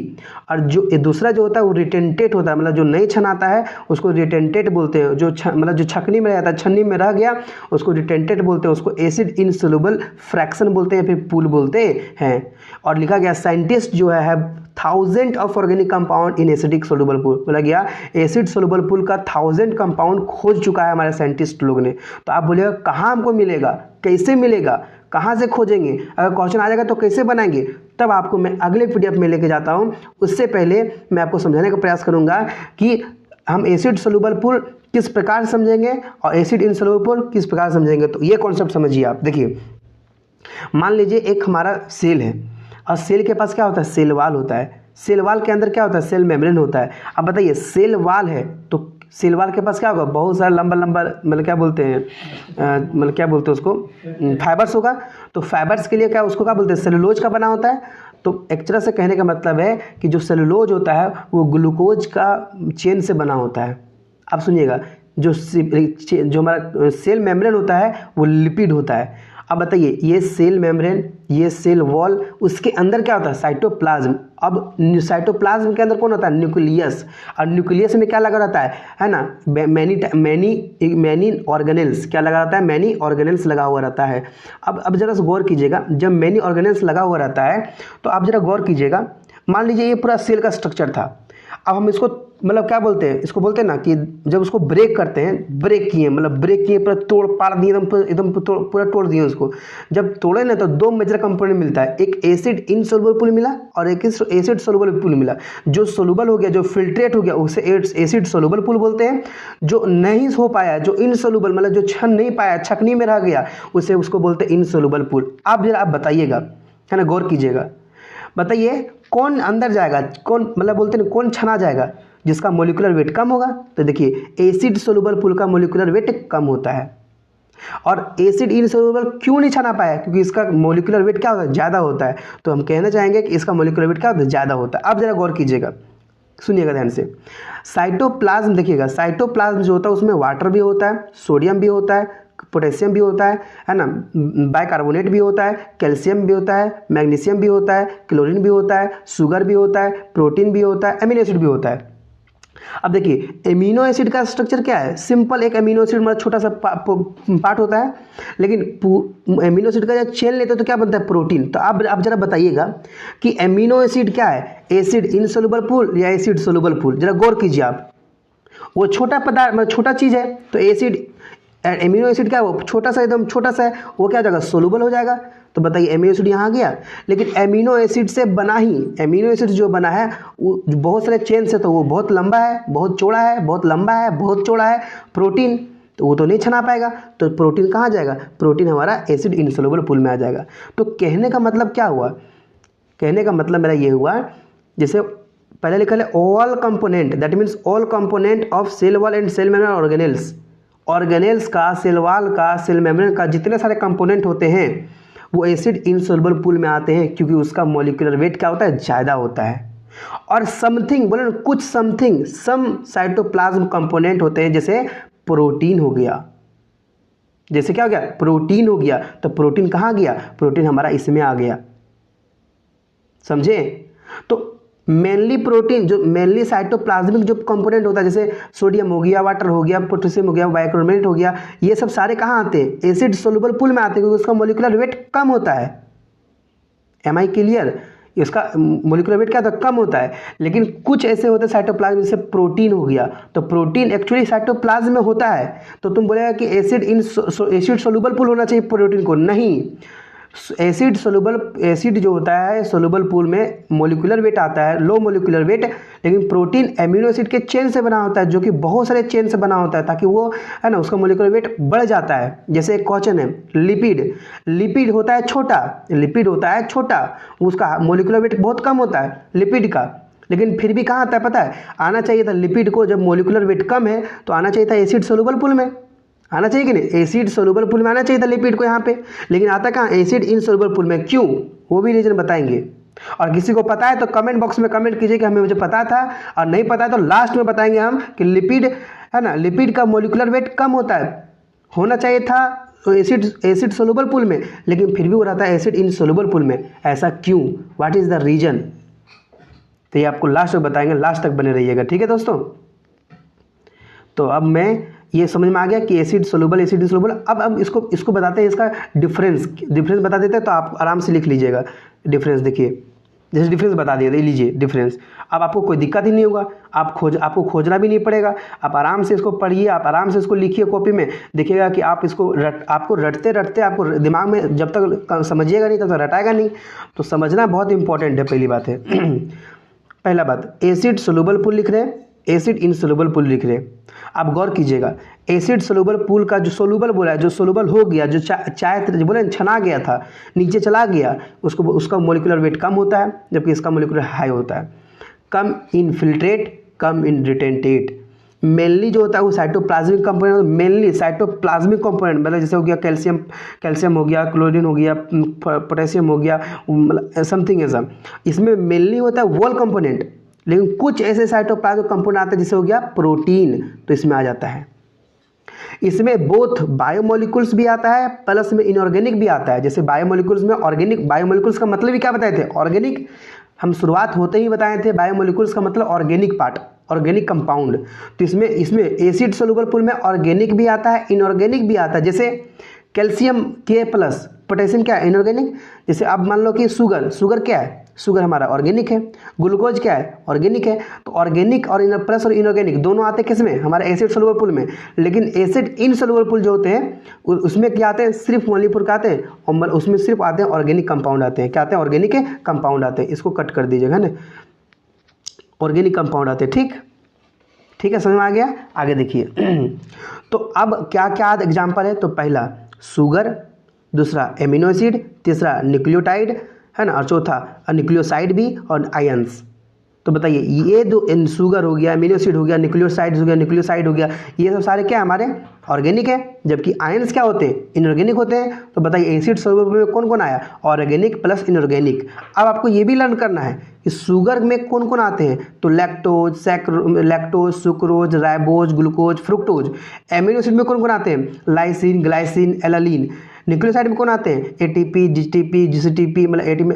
और जो दूसरा जो होता है वो रिटेंटेट होता है, मतलब जो नहीं छनाता है उसको रिटेंटेट बोलते हैं, जो मतलब जो छकनी में रहता है, छन्नी में रह गया उसको रिटेंटेट बोलते हैं, उसको एसिड इनसोल्यूबल फ्रैक्शन बोलते हैं, फिर पूल बोलते हैं। और लिखा गया साइंटिस्ट जो है thousand of organic compound in acidic soluble pool, बोला गया एसिड सोल्यूबल पूल का 1000 कंपाउंड खोज चुका है हमारे साइंटिस्ट लोग ने। तो आप बोलिएगा कहाँ हमको मिलेगा, कैसे मिलेगा, कहाँ से खोजेंगे, अगर क्वेश्चन आ जाएगा तो कैसे बनाएंगे, तब आपको मैं अगले PDF में लेके जाता हूँ। उससे पहले मैं आपको समझाने का प्रयास करूँगा कि हम एसिड सोल्यूबल पूल किस प्रकार समझेंगे और एसिड इनसोल्यूबल पूल किस प्रकार समझेंगे। तो ये कॉन्सेप्ट समझिए आप। देखिए मान लीजिए एक हमारा सेल है, और सेल के पास क्या होता है, सेल वाल होता है, सेल वाल के अंदर क्या होता है, सेल मेम्ब्रेन होता है। अब बताइए सेल वाल है तो सेल वाल के पास क्या होगा, बहुत सारा लंबा लंबा, मतलब क्या बोलते हैं, मतलब क्या बोलते हैं उसको, फाइबर्स होगा। तो फाइबर्स के लिए क्या, उसको क्या बोलते हैं, सेलुलोज का बना होता है। तो एक तरह से कहने का मतलब है कि जो सेलुलोज होता है वो ग्लूकोज का चेन से बना होता है। अब सुनिएगा, जो हमारा सेल मेम्ब्रेन होता है वो लिपिड होता है। अब बताइए ये सेल मेम्ब्रेन, ये सेल वॉल, उसके अंदर क्या होता है, साइटोप्लाज्म। अब साइटोप्लाज्म के अंदर कौन होता है, न्यूक्लियस। और न्यूक्लियस में क्या लगा रहता है ना, मैनी ऑर्गेनेल्स, क्या लगा रहता है, मैनी ऑर्गेनेल्स लगा हुआ रहता है। अब जरा से गौर कीजिएगा, जब मैनी ऑर्गेनेल्स लगा हुआ रहता है तो आप जरा गौर कीजिएगा, मान लीजिए ये पूरा सेल का स्ट्रक्चर था। अब हम इसको मतलब क्या बोलते हैं, इसको बोलते हैं ना कि जब उसको ब्रेक करते हैं, ब्रेक किए, मतलब ब्रेक किए, पूरा तोड़ पाड़ दिए, एकदम पूरा तोड़ दिए उसको। जब तोड़े ना तो 2 मेजर कंपोनेंट मिलता है, एक एसिड इनसोल्यूबल पूल मिला और एक एसिड सोल्यूबल पूल मिला। जो सोल्यूबल हो गया, जो फिल्ट्रेट हो गया, उसे एसिड सोल्यूबल पूल बोलते हैं। जो नहीं हो पाया, जो इनसोल्यूबल मतलब जो छन नहीं पाया, छकनी में रह गया, उसे उसको बोलते हैं इनसोल्यूबल पूल। आप जरा आप बताइएगा, है ना, गौर कीजिएगा, बताइए कौन अंदर जाएगा, कौन मतलब बोलते हैं कौन छना जाएगा, जिसका मोलिकुलर वेट कम होगा। तो देखिए एसिड सोल्यूबल पूल का मोलिकुलर वेट कम होता है। और एसिड इनसोल्यूबल क्यों नहीं छना पाया, क्योंकि इसका मोलिकुलर वेट क्या होता है, ज़्यादा होता है। तो हम कहना चाहेंगे कि इसका मोलिकुलर वेट क्या होता है, ज़्यादा होता है। अब जरा गौर कीजिएगा, सुनिएगा ध्यान से। साइटोप्लाज्म देखिएगा, साइटोप्लाज्म जो होता है उसमें वाटर भी होता है, सोडियम भी होता है, पोटेशियम भी होता है ना, बाइकार्बोनेट भी होता है, कैल्शियम भी होता है, मैग्नीशियम भी होता है, क्लोरीन भी होता है, शुगर भी होता है, प्रोटीन भी होता है, एमिनो एसिड भी होता है। अब देखिए एमिनो एसिड का स्ट्रक्चर क्या है, सिंपल एक एमिनो एसिड मतलब छोटा सा पार्ट होता है, लेकिन एमिनो एसिड का जब चेन लेते हैं तो क्या बनता है, प्रोटीन। तो आप जरा बताइएगा कि एमिनो एसिड क्या है, एसिड इनसोल्यूबल पूल या एसिड सोल्यूबल पूल। जरा गौर कीजिए आप, वो छोटा पदार्थ मतलब छोटा चीज़ है, तो एसिड एमिनो एसिड क्या है, वो छोटा सा, एकदम छोटा सा है, वो क्या हो जाएगा, सोल्यूबल हो जाएगा। तो बताइए एमिनो एसिड यहाँ आ गया, लेकिन एमिनो एसिड से बना ही, एमिनो एसिड जो बना है वो बहुत सारे चेन से, तो वो बहुत लंबा है, बहुत चौड़ा है, बहुत लंबा है, बहुत चौड़ा है। प्रोटीन तो वो तो नहीं छना पाएगा, तो प्रोटीन कहाँ जाएगा, प्रोटीन हमारा एसिड इनसोल्यूबल पूल में आ जाएगा। तो कहने का मतलब क्या हुआ, कहने का मतलब मेरा ये हुआ, जैसे पहले लिखा है all component, that means all component of cell wall and cell membrane organelles. Organelles का, सेल वॉल का, सेल मेम्ब्रेन का जितने सारे कंपोनेंट होते हैं वो एसिड इनसोल्यूबल पूल में आते हैं, क्योंकि उसका मॉलिक्यूलर वेट क्या होता है, ज़्यादा होता है। और समथिंग बोले ना, कुछ समथिंग, सम साइटोप्लाज्म कंपोनेंट होते हैं, जैसे प्रोटीन हो गया, जैसे क्या हो गया, प्रोटीन हो गया। तो प्रोटीन कहाँ गया, प्रोटीन हमारा इसमें आ गया, समझे। तो मेनली प्रोटीन जो मेनली साइटोप्लाज्मिक जो कंपोनेंट होता है, जैसे सोडियम हो गया, वाटर हो गया, पोटेशियम हो गया, बाइकार्बोनेट हो गया, ये सब सारे कहाँ आते हैं, एसिड सोल्यूबल पूल में आते हैं, क्योंकि उसका मोलिकुलर वेट कम होता है। एम आई क्लियर, इसका मोलिकुलर वेट क्या होता है, कम होता है। लेकिन कुछ ऐसे होते हैं साइटोप्लाज्म, जैसे प्रोटीन हो गया, तो प्रोटीन एक्चुअली साइटोप्लाज्म में होता है। तो तुम बोलेगा कि एसिड सोल्यूबल पूल होना चाहिए प्रोटीन को, नहीं। एसिड जो होता है सोल्यूबल पूल में मोलिकुलर वेट आता है, लो मोलिकुलर वेट, लेकिन प्रोटीन एमिनो एसिड के चेन से बना होता है, जो कि बहुत सारे चेन से बना होता है, ताकि वो है ना उसका मोलिकुलर वेट बढ़ जाता है। जैसे एक क्वेश्चन है, लिपिड होता है छोटा, लिपिड होता है छोटा, उसका मोलिकुलर वेट बहुत कम होता है लिपिड का, लेकिन फिर भी कहाँ आता है पता है, आना चाहिए था लिपिड को, जब मोलिकुलर वेट कम है तो आना चाहिए था एसिड सोल्यूबल पूल में, आना चाहिए कि नहीं, एसिड सोल्यूबल पूल में आना चाहिए था लिपिड को यहाँ पे, लेकिन आता कहाँ, एसिड इनसोल्यूबल पूल में। क्यों, वो भी रीजन बताएंगे। और किसी को पता है तो कमेंट बॉक्स में कमेंट कीजिए कि हमें मुझे पता था, और नहीं पता है तो लास्ट में बताएंगे हम कि लिपिड है ना, लिपिड का मोलिकुलर वेट कम होता है, होना चाहिए था तो एसिड सोल्यूबल पूल में, लेकिन फिर भी वो रहता है एसिड इनसोल्यूबल पूल में। ऐसा क्यों, व्हाट इज द रीजन, तो ये आपको लास्ट में बताएंगे, लास्ट तक बने रहिएगा, ठीक है दोस्तों। तो अब मैं ये समझ में आ गया कि एसिड सोल्यूबल, एसिड इनसोल्यूबल। अब इसको बताते हैं, इसका डिफरेंस बता देते हैं, तो आप आराम से लिख लीजिएगा डिफरेंस। देखिए जैसे डिफरेंस बता दिए, लीजिए डिफरेंस, अब आपको कोई दिक्कत ही नहीं होगा, आपको खोजना भी नहीं पड़ेगा, आप आराम से इसको पढ़िए, आप आराम से इसको लिखिए कॉपी में, देखिएगा कि आप इसको आपको रटते रटते आपको दिमाग में जब तक समझिएगा नहीं तब तक रटाएगा नहीं। तो समझना बहुत इंपॉर्टेंट है, पहली बात है। पहला बात, एसिड सोल्यूबल पूल लिख रहे हैं, एसिड इनसोल्यूबल पूल लिख रहे हैं। आप गौर कीजिएगा, एसिड सोल्यूबल पूल का जो सोल्यूबल बोला है, जो सोल्यूबल हो गया, जो चाय बोले छना गया था, नीचे चला गया, उसका मोलिकुलर वेट कम होता है, जबकि इसका मोलिकुलर हाई होता है। कम इनफिल्ट्रेट, कम इन रिटेंटेट। मेनली जो होता है वो cytoplasmic component, mainly cytoplasmic component, मतलब जैसे हो गया कैल्शियम हो गया, क्लोरीन हो गया, पोटेशियम हो गया, मतलब समथिंग ऐसा। इसमें मेनली होता है वॉल कंपोनेंट, लेकिन कुछ ऐसे साइटोप्लाज्मिक कंपोनेंट आते हैं जैसे हो गया प्रोटीन, तो इसमें आ जाता है। इसमें बोथ बायोमोलिकुल्स भी आता है प्लस में इनऑर्गेनिक भी आता है। जैसे बायोमोलिकुल्स में ऑर्गेनिक, बायोमोलिकुल्स का मतलब ही क्या बताए थे, ऑर्गेनिक, हम शुरुआत होते ही बताए थे, बायोमोलिकुल्स का मतलब ऑर्गेनिक पार्ट, ऑर्गेनिक कंपाउंड। तो इसमें एसिड सोल्यूबल पूल में ऑर्गेनिक भी आता है, इनऑर्गेनिक भी आता है। जैसे कैल्शियम के प्लस, पोटेशियम क्या है, इनऑर्गेनिक। जैसे अब मान लो कि शुगर क्या है, शुगर हमारा ऑर्गेनिक है, ग्लूकोज क्या है, ऑर्गेनिक है। तो ऑर्गेनिक और प्लस और इनऑर्गेनिक दोनों आते हैं किसमें, हमारे एसिड सोल्यूबल पूल में। लेकिन एसिड इनसोल्यूबल पूल जो होते हैं उसमें क्या आते हैं, सिर्फ मोलिकुलर का आते हैं, और उसमें सिर्फ आते हैं ऑर्गेनिक कंपाउंड आते हैं। क्या आते हैं, ऑर्गेनिक कंपाउंड आते हैं। इसको कट कर दीजिएगा ना, ऑर्गेनिक कंपाउंड आते हैं, ठीक है, समझ में आ गया। आगे देखिए। तो अब क्या क्या एग्जाम्पल है, तो पहला शुगर, दूसरा एमिनो एसिड, तीसरा न्यूक्लियोटाइड है ना, और चौथा न्यूक्लियोसाइड भी, और आयंस। तो बताइए ये दो, शुगर हो गया, एमिनो एसिड हो गया, न्यूक्लियोसाइड हो गया, न्यूक्लियोसाइड हो गया, ये सब सारे क्या हमारे ऑर्गेनिक है, जबकि आयंस क्या होते हैं, इनऑर्गेनिक होते हैं। तो बताइए एसिड सोल्यूबल में कौन कौन आया, ऑर्गेनिक प्लस इनऑर्गेनिक। अब आपको ये भी लर्न करना है कि शुगर में कौन कौन आते हैं, तो lactose, sucrose, ribose, glucose, fructose. Amino acid में कौन कौन आते हैं, लाइसिन, ग्लाइसिन, एलालीन। न्यूक्लियोसाइड में कौन आते हैं, एटीपी, जीसीटीपी, मतलब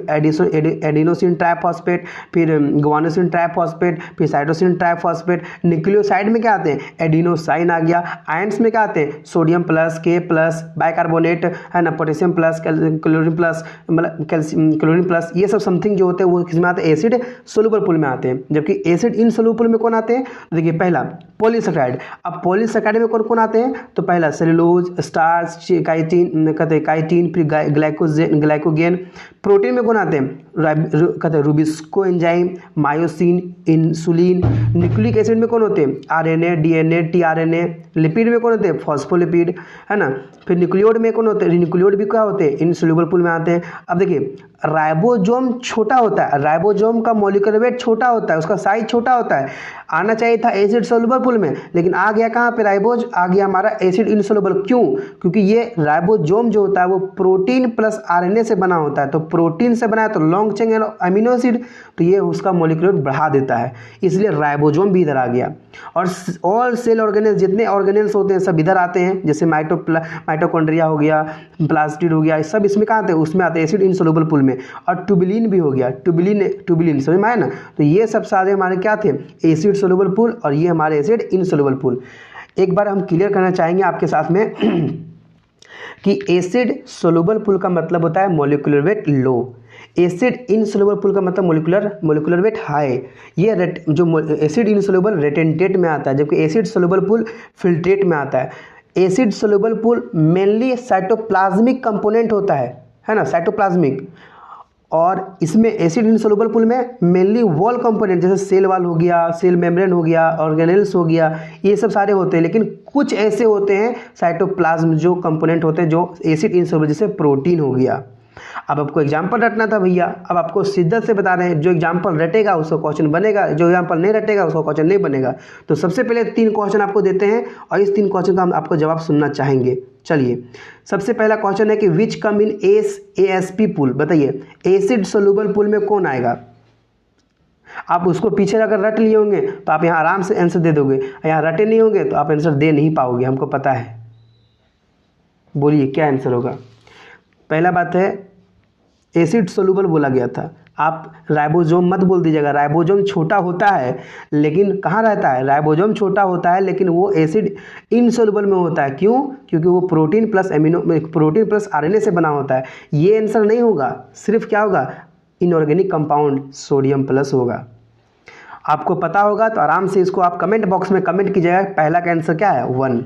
एडिनोसिन ट्राइफॉस्फेट, फिर गुआनोसिन ट्राइफॉस्फेट, फिर साइटोसिन ट्राइफॉस्फेट। न्यूक्लियोसाइड में क्या आते हैं, एडिनोसाइन आ गया। आयंस में क्या आते हैं, सोडियम प्लस, के प्लस, बाइकार्बोनेट है ना, पोटेशियम प्लस, क्लोरीन प्लस, मतलब क्लोरीन प्लस। ये सब समथिंग जो होते हैं वो किसमें आते हैं, एसिड सोल्यूबल पूल में आते हैं। जबकि एसिड इनसोल्यूबल पूल में कौन आते हैं, देखिए पहला पॉलीसैकेराइड। अब पॉलीसैकेराइड में कौन कौन आते हैं, तो पहला सेलुलोज, स्टार्च, काइटिन, फिर ग्लाइकोजेन। प्रोटीन में कौन आते हैं, rubisco enzyme, myosin, insulin. Nucleic acid में कौन होते हैं, आरएनए, डीएनए, टीआरएनए। लिपिड में कौन होते हैं, फॉस्फोलिपिड है ना। फिर न्यूक्लियोड में कौन होते हैं, न्यूक्लियोड भी क्या होते हैं, इनसोल्यूबल पूल में आते हैं। अब देखिए राइबोसोम छोटा होता है, राइबोसोम का मॉलिक्यूलर वेट छोटा होता है, उसका साइज छोटा होता है। आना चाहिए था एसिड सोल्यूबल पूल में, लेकिन आ गया कहाँ पे, राइबोज आ गया हमारा एसिड इनसोल्यूबल। क्यों, क्योंकि ये राइबोसोम जो होता है वो प्रोटीन प्लस आरएनए से बना होता है। तो प्रोटीन से बना है तो long long chain amino acid, तो ये उसका मॉलिक्यूलर बढ़ा देता है, इसलिए राइबोसोम भी इधर आ गया। और ऑल सेल ऑर्गेनेल्स, जितने ऑर्गेनेल्स होते हैं सब इधर आते हैं, जैसे माइटोकॉन्ड्रिया हो गया, प्लास्टिड हो गया, सब इसमें कहाँ आते हैं, उसमें आते हैं एसिड इनसोल्युबल पूल में। और ट्यूबिलिन भी हो गया, ट्यूबिलिन समझ में आया ना। तो ये सब सारे हमारे क्या थे, एसिड सोल्युबल पूल, और ये हमारे एसिड इनसोल्युबल पूल। एक बार हम क्लियर करना चाहेंगे आपके साथ में कि एसिड सोल्युबल पूल का मतलब होता है मॉलिक्यूलर वेट लो, एसिड इनसोल्युबल पूल का मतलब मॉलिक्यूलर वेट हाई। ये जो एसिड इनसोल्युबल रेटेंटेट में आता है, जबकि एसिड सोल्युबल पूल फिल्ट्रेट में आता है। Acid soluble pool mainly cytoplasmic component होता है ना, साइटोप्लाज्मिक। और इसमें एसिड इनसोल्युबल पूल में मेनली वॉल कंपोनेंट, जैसे सेल वॉल हो गया, सेल मेम्ब्रेन हो गया, ऑर्गेनेल्स हो गया, ये सब सारे होते हैं। लेकिन कुछ ऐसे होते हैं साइटोप्लाज्म जो कंपोनेंट होते हैं जो एसिड इनसोल्युबल, जैसे प्रोटीन हो गया। अब आपको एग्जाम्पल रटना था भैया, अब आपको शिद्दत से बता रहे हैं, जो एग्जाम्पल रटेगा उसका क्वेश्चन बनेगा, जो एग्जाम्पल नहीं रटेगा उसका क्वेश्चन नहीं बनेगा। तो सबसे पहले 3 क्वेश्चन आपको देते हैं और इस 3 क्वेश्चन का हम आपको जवाब सुनना चाहेंगे। चलिए, सबसे पहला क्वेश्चन है कि विच कम इन ASP पूल, बताइए एसिड सोल्युबल पूल में कौन आएगा। आप उसको पीछे अगर रट लिए होंगे तो आप यहाँ आराम से आंसर दे दोगे, यहाँ रटे नहीं होंगे तो आप आंसर दे नहीं पाओगे, हमको पता है। बोलिए क्या आंसर होगा। पहला बात है एसिड सोल्युबल बोला गया था, आप राइबोसोम मत बोल दीजिएगा, राइबोसोम छोटा होता है लेकिन कहाँ रहता है, राइबोसोम छोटा होता है लेकिन वो एसिड इनसोल्युबल में होता है। क्यों, क्योंकि वो प्रोटीन प्लस RNA से बना होता है। ये आंसर नहीं होगा, सिर्फ क्या होगा, इनऑर्गेनिक कंपाउंड सोडियम प्लस होगा। आपको पता होगा तो आराम से इसको आप कमेंट बॉक्स में कमेंट कीजिएगा, पहला का आंसर क्या है 1।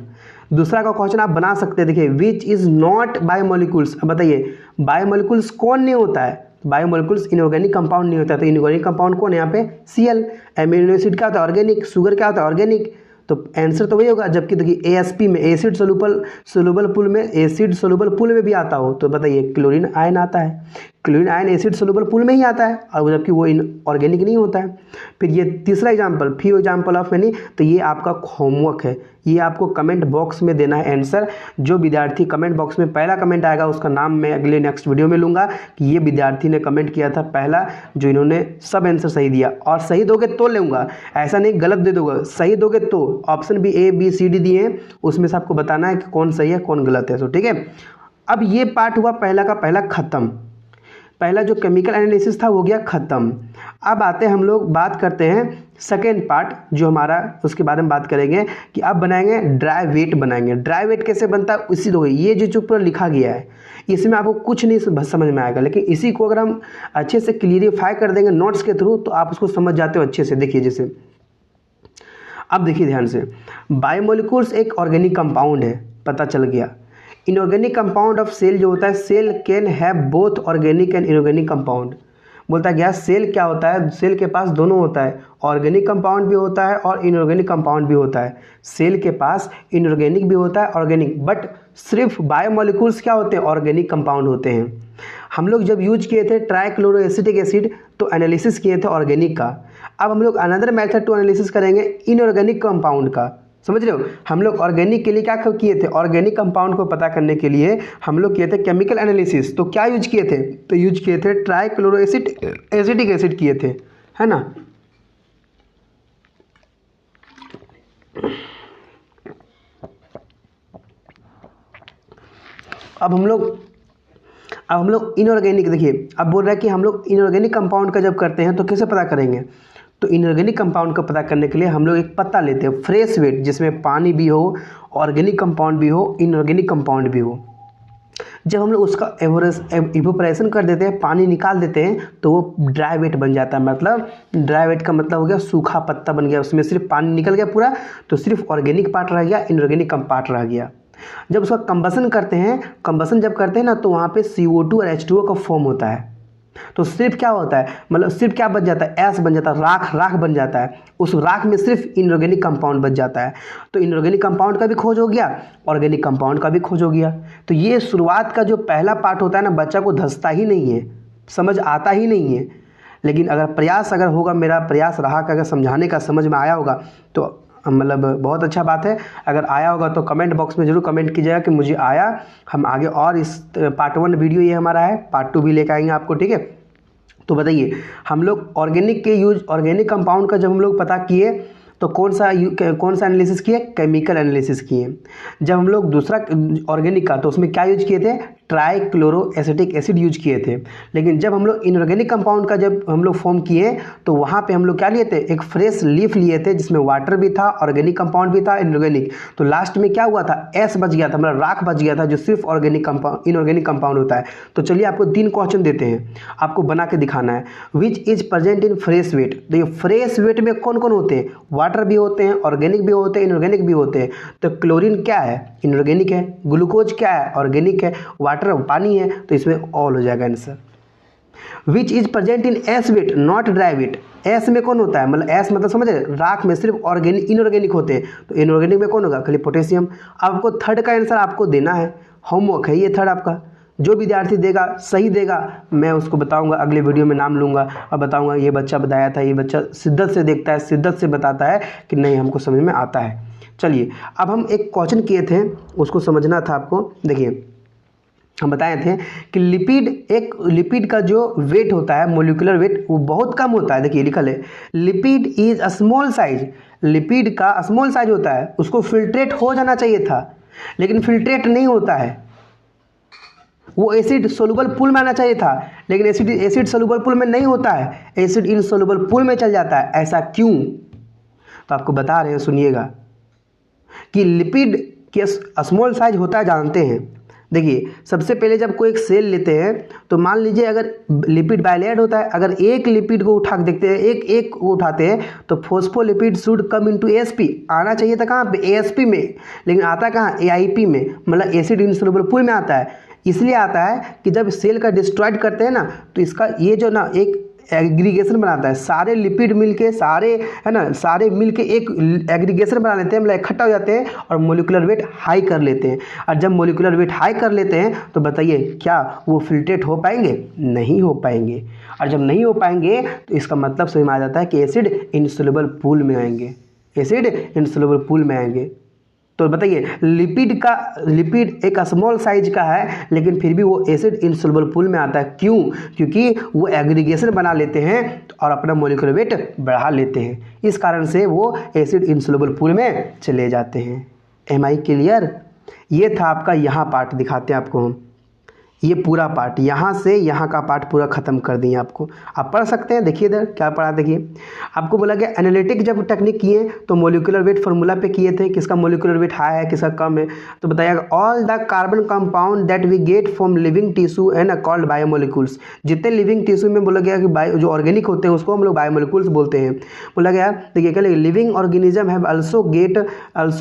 दूसरा का क्वेश्चन आप बना सकते हैं, देखिए विच इज नॉट बायोमोलिक्यूल्स। अब बताइए बायोमोलिक्यूल्स कौन नहीं होता है, बायोमोलिक्यूल्स इनऑर्गेनिक कंपाउंड नहीं होता है। तो इनऑर्गेनिक कंपाउंड कौन है यहाँ पे, Cl। एमिनो एसिड क्या होता है, ऑर्गेनिक। शुगर क्या होता है, ऑर्गेनिक। तो आंसर तो वही होगा। जबकि देखिए ASP में एसिड सोल्युबल पूल में, एसिड सोल्युबल पूल में भी आता हो तो बताइए क्लोरीन आयन आता है, chlorine ion acid soluble pool में ही आता है, और जबकि वो ऑर्गेनिक नहीं होता है। फिर ये तीसरा example, few example of many, तो ये आपका होमवर्क है, ये आपको कमेंट बॉक्स में देना है आंसर। जो विद्यार्थी कमेंट बॉक्स में पहला कमेंट आएगा उसका नाम मैं अगले नेक्स्ट वीडियो में लूँगा कि ये विद्यार्थी ने कमेंट किया था पहला, जो इन्होंने सब आंसर सही दिया। और सही दोगे तो लूँगा, ऐसा नहीं गलत दे दोगे, सही दोगे तो। ऑप्शन भी A B C D दिए हैं, उसमें से आपको बताना है कि कौन सही है कौन गलत है। तो ठीक है, अब ये पार्ट हुआ पहला का पहला ख़त्म, पहला जो केमिकल एनालिसिस था वो गया ख़त्म। अब आते हैं हम लोग बात करते हैं सेकेंड पार्ट जो हमारा, उसके बारे में बात करेंगे कि अब बनाएंगे ड्राई वेट बनाएंगे। ड्राई वेट कैसे बनता है उसी दो, ये जो पूरा लिखा गया है इसमें आपको कुछ नहीं समझ में आएगा, लेकिन इसी को अगर हम अच्छे से क्लियरिफाई कर देंगे नोट्स के थ्रू तो आप उसको समझ जाते हो अच्छे से। देखिए जैसे अब देखिए ध्यान से, बायोमोलिक्यूल्स एक ऑर्गेनिक कंपाउंड है, पता चल गया। इनऑर्गेनिक कंपाउंड ऑफ सेल जो होता है, cell can have both organic and inorganic compound. बोलता गया सेल क्या होता है, सेल के पास दोनों होता है, ऑर्गेनिक कंपाउंड भी होता है और इनऑर्गेनिक कंपाउंड भी होता है। सेल के पास इनऑर्गेनिक भी होता है ऑर्गेनिक, बट सिर्फ बायोमोलिक्यूल्स क्या होते हैं, ऑर्गेनिक कंपाउंड होते हैं। हम लोग जब यूज किए थे ट्राइक्लोरोएसिटिक एसिड तो एनालिसिस किए थे ऑर्गेनिक का। अब हम लोग अनदर मेथड टू एनालिसिस करेंगे इनऑर्गेनिक कंपाउंड का, समझ रहे हो। हम लोग ऑर्गेनिक के लिए क्या किए थे, ऑर्गेनिक कंपाउंड को पता करने के लिए हम लोग किए थे केमिकल एनालिसिस। तो क्या यूज किए थे, तो यूज किए थे ट्राइक्लोरोएसिटिक एसिड किए थे, है ना। अब हम लोग इनऑर्गेनिक, देखिए अब बोल रहा है कि हम लोग इनऑर्गेनिक कंपाउंड का जब करते हैं तो कैसे पता करेंगे। तो इनऑर्गेनिक कंपाउंड को पता करने के लिए हम लोग एक पत्ता लेते हैं, फ्रेश वेट, जिसमें पानी भी हो, ऑर्गेनिक कंपाउंड भी हो, इनऑर्गेनिक कंपाउंड भी हो। जब हम लोग उसका इवोपरेशन कर देते हैं, पानी निकाल देते हैं, तो वो ड्राई वेट बन जाता है। मतलब ड्राई वेट का मतलब हो गया सूखा पत्ता बन गया, उसमें सिर्फ पानी निकल गया पूरा, तो सिर्फ ऑर्गेनिक पार्ट रह गया, इनऑर्गेनिक पार्ट रह गया। जब उसका कंबसन करते हैं, कंबसन जब करते हैं ना, तो वहाँ पे CO2 और H2O का फॉर्म होता है। तो सिर्फ क्या होता है, मतलब सिर्फ क्या बच जाता है, ऐश बन जाता है, राख बन जाता है। उस राख में सिर्फ इनऑर्गेनिक कंपाउंड बच जाता है। तो इनऑर्गेनिक कंपाउंड का भी खोज हो गया, ऑर्गेनिक कंपाउंड का भी खोज हो गया। तो ये शुरुआत का जो पहला पार्ट होता है ना, बच्चा को धंसता ही नहीं है, समझ आता ही नहीं है। लेकिन अगर प्रयास अगर होगा, मेरा प्रयास रहा कि अगर समझाने का समझ में आया होगा तो मतलब बहुत अच्छा बात है। अगर आया होगा तो कमेंट बॉक्स में ज़रूर कमेंट कीजिएगा कि मुझे आया। हम आगे और इस पार्ट 1 वीडियो ये हमारा है, पार्ट 2 भी लेकर आएंगे आपको, ठीक है। तो बताइए हम लोग ऑर्गेनिक के यूज, ऑर्गेनिक कंपाउंड का जब हम लोग पता किए तो कौन सा एनालिसिस किए, केमिकल एनालिसिस किए। जब हम लोग दूसरा ऑर्गेनिक का, तो उसमें क्या यूज किए थे, ट्राइक्लोरोएसिटिक एसिड यूज किए थे। लेकिन जब हम लोग इनऑर्गेनिक कंपाउंड का जब हम लोग फॉर्म किए तो वहाँ पे हम लोग क्या लिए थे, एक फ्रेश लीफ लिए थे जिसमें वाटर भी था, ऑर्गेनिक कंपाउंड भी था, इनऑर्गेनिक। तो लास्ट में क्या हुआ था, एस बच गया था, मतलब राख बच गया था, जो सिर्फ ऑर्गेनिक कंपाउंड, इनऑर्गेनिक कंपाउंड होता है। तो चलिए आपको 3 क्वेश्चन देते हैं, आपको बना के दिखाना है। Which is present in fresh weight. तो ये फ्रेश वेट में कौन कौन होते हैं, वाटर भी होते हैं, ऑर्गेनिक भी होते हैं, इनऑर्गेनिक भी होते हैं। तो क्लोरीन क्या है, इनऑर्गेनिक है। ग्लूकोज क्या है, ऑर्गेनिक है। वाटर पानी है, तो इसमें ऑल हो जाएगा answer. Which is present in ash weight not dry weight. Ash में कौन होता है, मतलब एस मतलब समझ रहे, राख में सिर्फ ऑर्गेनिक, इनऑर्गेनिक होते हैं। तो इनऑर्गेनिक में कौन होगा, खाली पोटेशियम। आपको थर्ड का आंसर आपको देना है, होमवर्क है ये थर्ड आपका। जो विद्यार्थी देगा सही देगा, मैं उसको बताऊंगा, अगले वीडियो में नाम लूंगा और बताऊंगा ये बच्चा बताया था, ये बच्चा शिद्दत से देखता है, शिद्दत से बताता है कि नहीं हमको समझ में आता है। चलिए अब हम एक क्वेश्चन किए थे, उसको समझना था आपको। देखिए हम बताए थे कि लिपिड का जो वेट होता है, मोलिकुलर वेट, वो बहुत कम होता है। देखिए लिखा है lipid is a small size. Lipid का स्मॉल साइज होता है, उसको फिल्ट्रेट हो जाना चाहिए था, लेकिन फिल्ट्रेट नहीं होता है। वो एसिड सोलुबल पूल में आना चाहिए था, लेकिन एसिड सोलुबल पूल में नहीं होता है, एसिड इनसोलुबल पूल में चल जाता है। ऐसा क्यों, तो आपको बता रहे हैं, सुनिएगा कि लिपिड के स्मॉल साइज होता है, जानते हैं। देखिए सबसे पहले जब कोई एक सेल लेते हैं तो मान लीजिए अगर लिपिड बाइलेट होता है, अगर एक लिपिड को उठा के देखते हैं, एक को उठाते हैं, तो phospholipid should come into ASP. आना चाहिए था कहाँ पे, एएसपी में, लेकिन आता कहाँ, एआईपी में, मतलब एसिड इनसोलुबल पूल में आता है। इसलिए आता है कि जब सेल का डिस्ट्रॉयड करते हैं ना, तो इसका ये जो ना एक एग्रीगेशन बनाता है, सारे लिपिड मिलके, सारे है ना, सारे मिलके एक एग्रीगेशन बना लेते हैं, मतलब इकट्ठा हो जाते हैं और मोलिकुलर वेट हाई कर लेते हैं। और जब मोलिकुलर वेट हाई कर लेते हैं तो बताइए क्या वो फिल्ट्रेट हो पाएंगे, नहीं हो पाएंगे। और जब नहीं हो पाएंगे तो इसका मतलब समझ में आ जाता है कि एसिड इनसोल्युबल पूल में आएंगे, एसिड इनसोल्युबल पूल में आएंगे। तो बताइए लिपिड एक स्मॉल साइज का है, लेकिन फिर भी वो एसिड इनसोल्युबल पूल में आता है। क्यों, क्योंकि वो एग्रीगेशन बना लेते हैं और अपना मोलिकुलर वेट बढ़ा लेते हैं, इस कारण से वो एसिड इनसोल्युबल पूल में चले जाते हैं। Am I clear. ये था आपका, यहाँ पार्ट दिखाते हैं आपको हम, ये पूरा पार्ट यहाँ से यहाँ का पार्ट पूरा खत्म कर दिए आपको। आप पढ़ सकते हैं, देखिए इधर क्या पढ़ा। देखिए आपको बोला गया एनालिटिक जब टेक्निक किए तो मोलिकुलर वेट फार्मूला पे किए थे, किसका मोलिकुलर वेट हाई है, किसका कम है। तो बताया all the carbon compound that we get from living tissue and called biomolecules. जितने लिविंग टिश्यू में बोला गया कि जो ऑर्गेनिक होते हैं उसको हम लोग बायोमोलिक्यूल्स बोलते हैं। बोला गया देखिए क्या living organism have also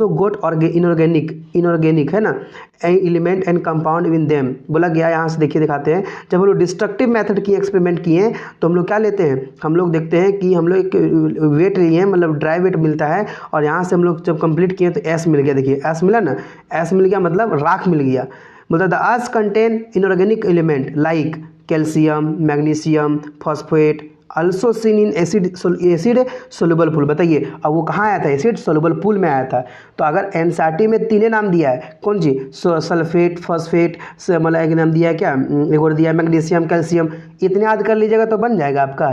got inorganic है ना element and compound in them. बोला गया यहाँ से देखिए दिखाते हैं, जब हम लोग डिस्ट्रक्टिव मेथड की एक्सपेरिमेंट किए तो हम लोग क्या लेते हैं, हम लोग देखते हैं कि हम लोग एक वेट लिए, मतलब ड्राई वेट मिलता है, और यहाँ से हम लोग जब कंप्लीट किए तो एस मिल गया। देखिए एस मिला ना, एस मिल गया मतलब राख मिल गया। मतलब the earth contain inorganic element like calcium, magnesium, phosphate also seen in acid soluble pool. बताइए अब वो कहाँ आया था, एसिड सोल्युबल पूल में आया था। तो अगर एनसीईआरटी में 3 नाम दिया है, कौन सी, सल्फेट, फॉस्फेट, मतलब एक नाम दिया है क्या, एक और दिया है मैग्नीशियम, कैल्शियम, इतने याद कर लीजिएगा तो बन जाएगा आपका।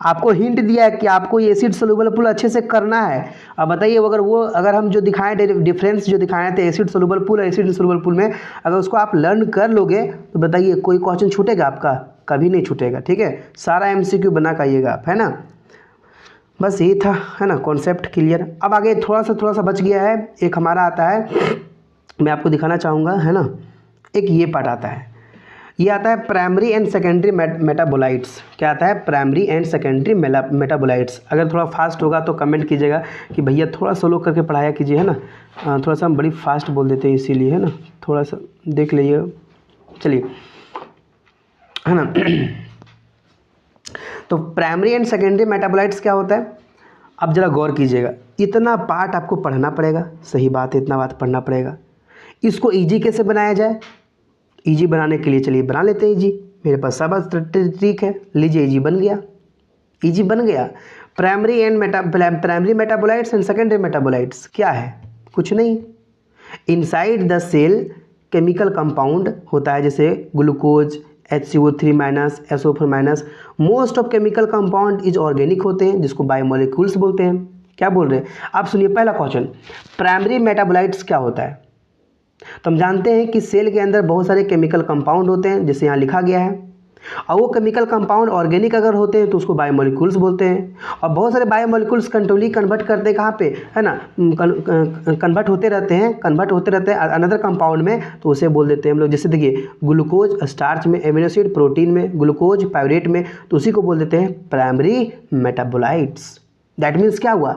आपको हिंट दिया है कि आपको ये एसिड सोल्युबल पूल अच्छे से करना है। अब बताइए अगर हम जो दिखाएं डिफरेंस जो दिखाए थे एसिड सोल्युबल पूल और एसिड सोल्युबल पूल में, अगर उसको आप लर्न कर लोगे तो बताइए कोई क्वेश्चन छूटेगा आपका, कभी नहीं छूटेगा। ठीक है, सारा एमसीक्यू बना के आइएगा आप, है ना। बस यही था, है ना, कॉन्सेप्ट क्लियर। अब आगे थोड़ा सा बच गया है, एक हमारा आता है, मैं आपको दिखाना चाहूँगा, है ना। एक ये पार्ट आता है, ये आता है प्राइमरी एंड सेकेंडरी मेटाबोलाइट्स। क्या आता है, प्राइमरी एंड सेकेंडरी मेटाबोलाइट्स। अगर थोड़ा फास्ट होगा तो कमेंट कीजिएगा कि भैया थोड़ा स्लो करके पढ़ाया कीजिए, है ना। थोड़ा सा हम बड़ी फास्ट बोल देते हैं इसीलिए, है ना, थोड़ा सा देख लीजिए। चलिए, है ना। तो प्राइमरी एंड सेकेंडरी मेटाबोलाइट्स क्या होता है, अब जरा गौर कीजिएगा। इतना पार्ट आपको पढ़ना पड़ेगा, सही बात है, इतना बात पढ़ना पड़ेगा। इसको इजी कैसे बनाया जाए, इजी बनाने के लिए चलिए बना लेते हैं इजी। मेरे पास सब ट्रिक है, लीजिए इजी बन गया, इजी बन गया। Primary metabolites and secondary metabolites क्या है, कुछ नहीं। Inside the cell chemical compound होता है, जैसे glucose, HCO3 minus, SO4 minus. Most of chemical compound is organic होते हैं, जिसको बायोमोलिक्यूल्स बोलते हैं। क्या बोल रहे हैं आप, सुनिए पहला क्वेश्चन, प्राइमरी मेटाबोलाइट्स क्या होता है। तो हम जानते हैं कि सेल के अंदर बहुत सारे केमिकल कंपाउंड होते हैं, जैसे यहाँ लिखा गया है, और वो केमिकल कंपाउंड ऑर्गेनिक अगर होते हैं तो उसको बायोमोलिक्यूल्स बोलते हैं। और बहुत सारे बायोमोलिक्यूल्स कंट्रोली कन्वर्ट करते हैं कहाँ पे, है ना, कन्वर्ट होते रहते हैं अनदर कंपाउंड में, तो उसे बोल देते हैं हम लोग। जैसे देखिए ग्लूकोज स्टार्च में, एमिनो एसिड प्रोटीन में, ग्लूकोज पायरेट में, तो उसी को बोल देते हैं प्राइमरी मेटाबोलाइट्स। दैट मीन्स क्या हुआ,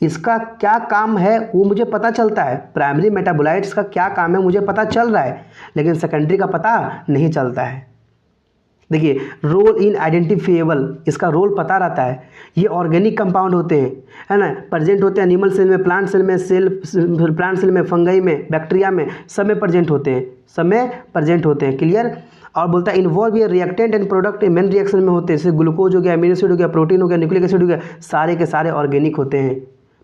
इसका क्या काम है वो मुझे पता चलता है, प्राइमरी मेटाबोलाइट्स का क्या काम है मुझे पता चल रहा है, लेकिन सेकेंडरी का पता नहीं चलता है। देखिए रोल इन आइडेंटिफिएबल, इसका रोल पता रहता है। ये ऑर्गेनिक कंपाउंड होते हैं, है ना, प्रेजेंट होते हैं एनिमल सेल में, प्लांट सेल में, प्लांट सेल में, फंगई में, बैक्टीरिया में, सब में प्रेजेंट होते हैं, क्लियर। और बोलता है इन्वॉल्व ये reactant and product main reaction में होते हैं, जैसे ग्लूकोज हो गया, एमिनो एसिड हो गया, प्रोटीन हो गया, न्यूक्लिक एसिड हो गया, सारे के सारे ऑर्गेनिक होते हैं।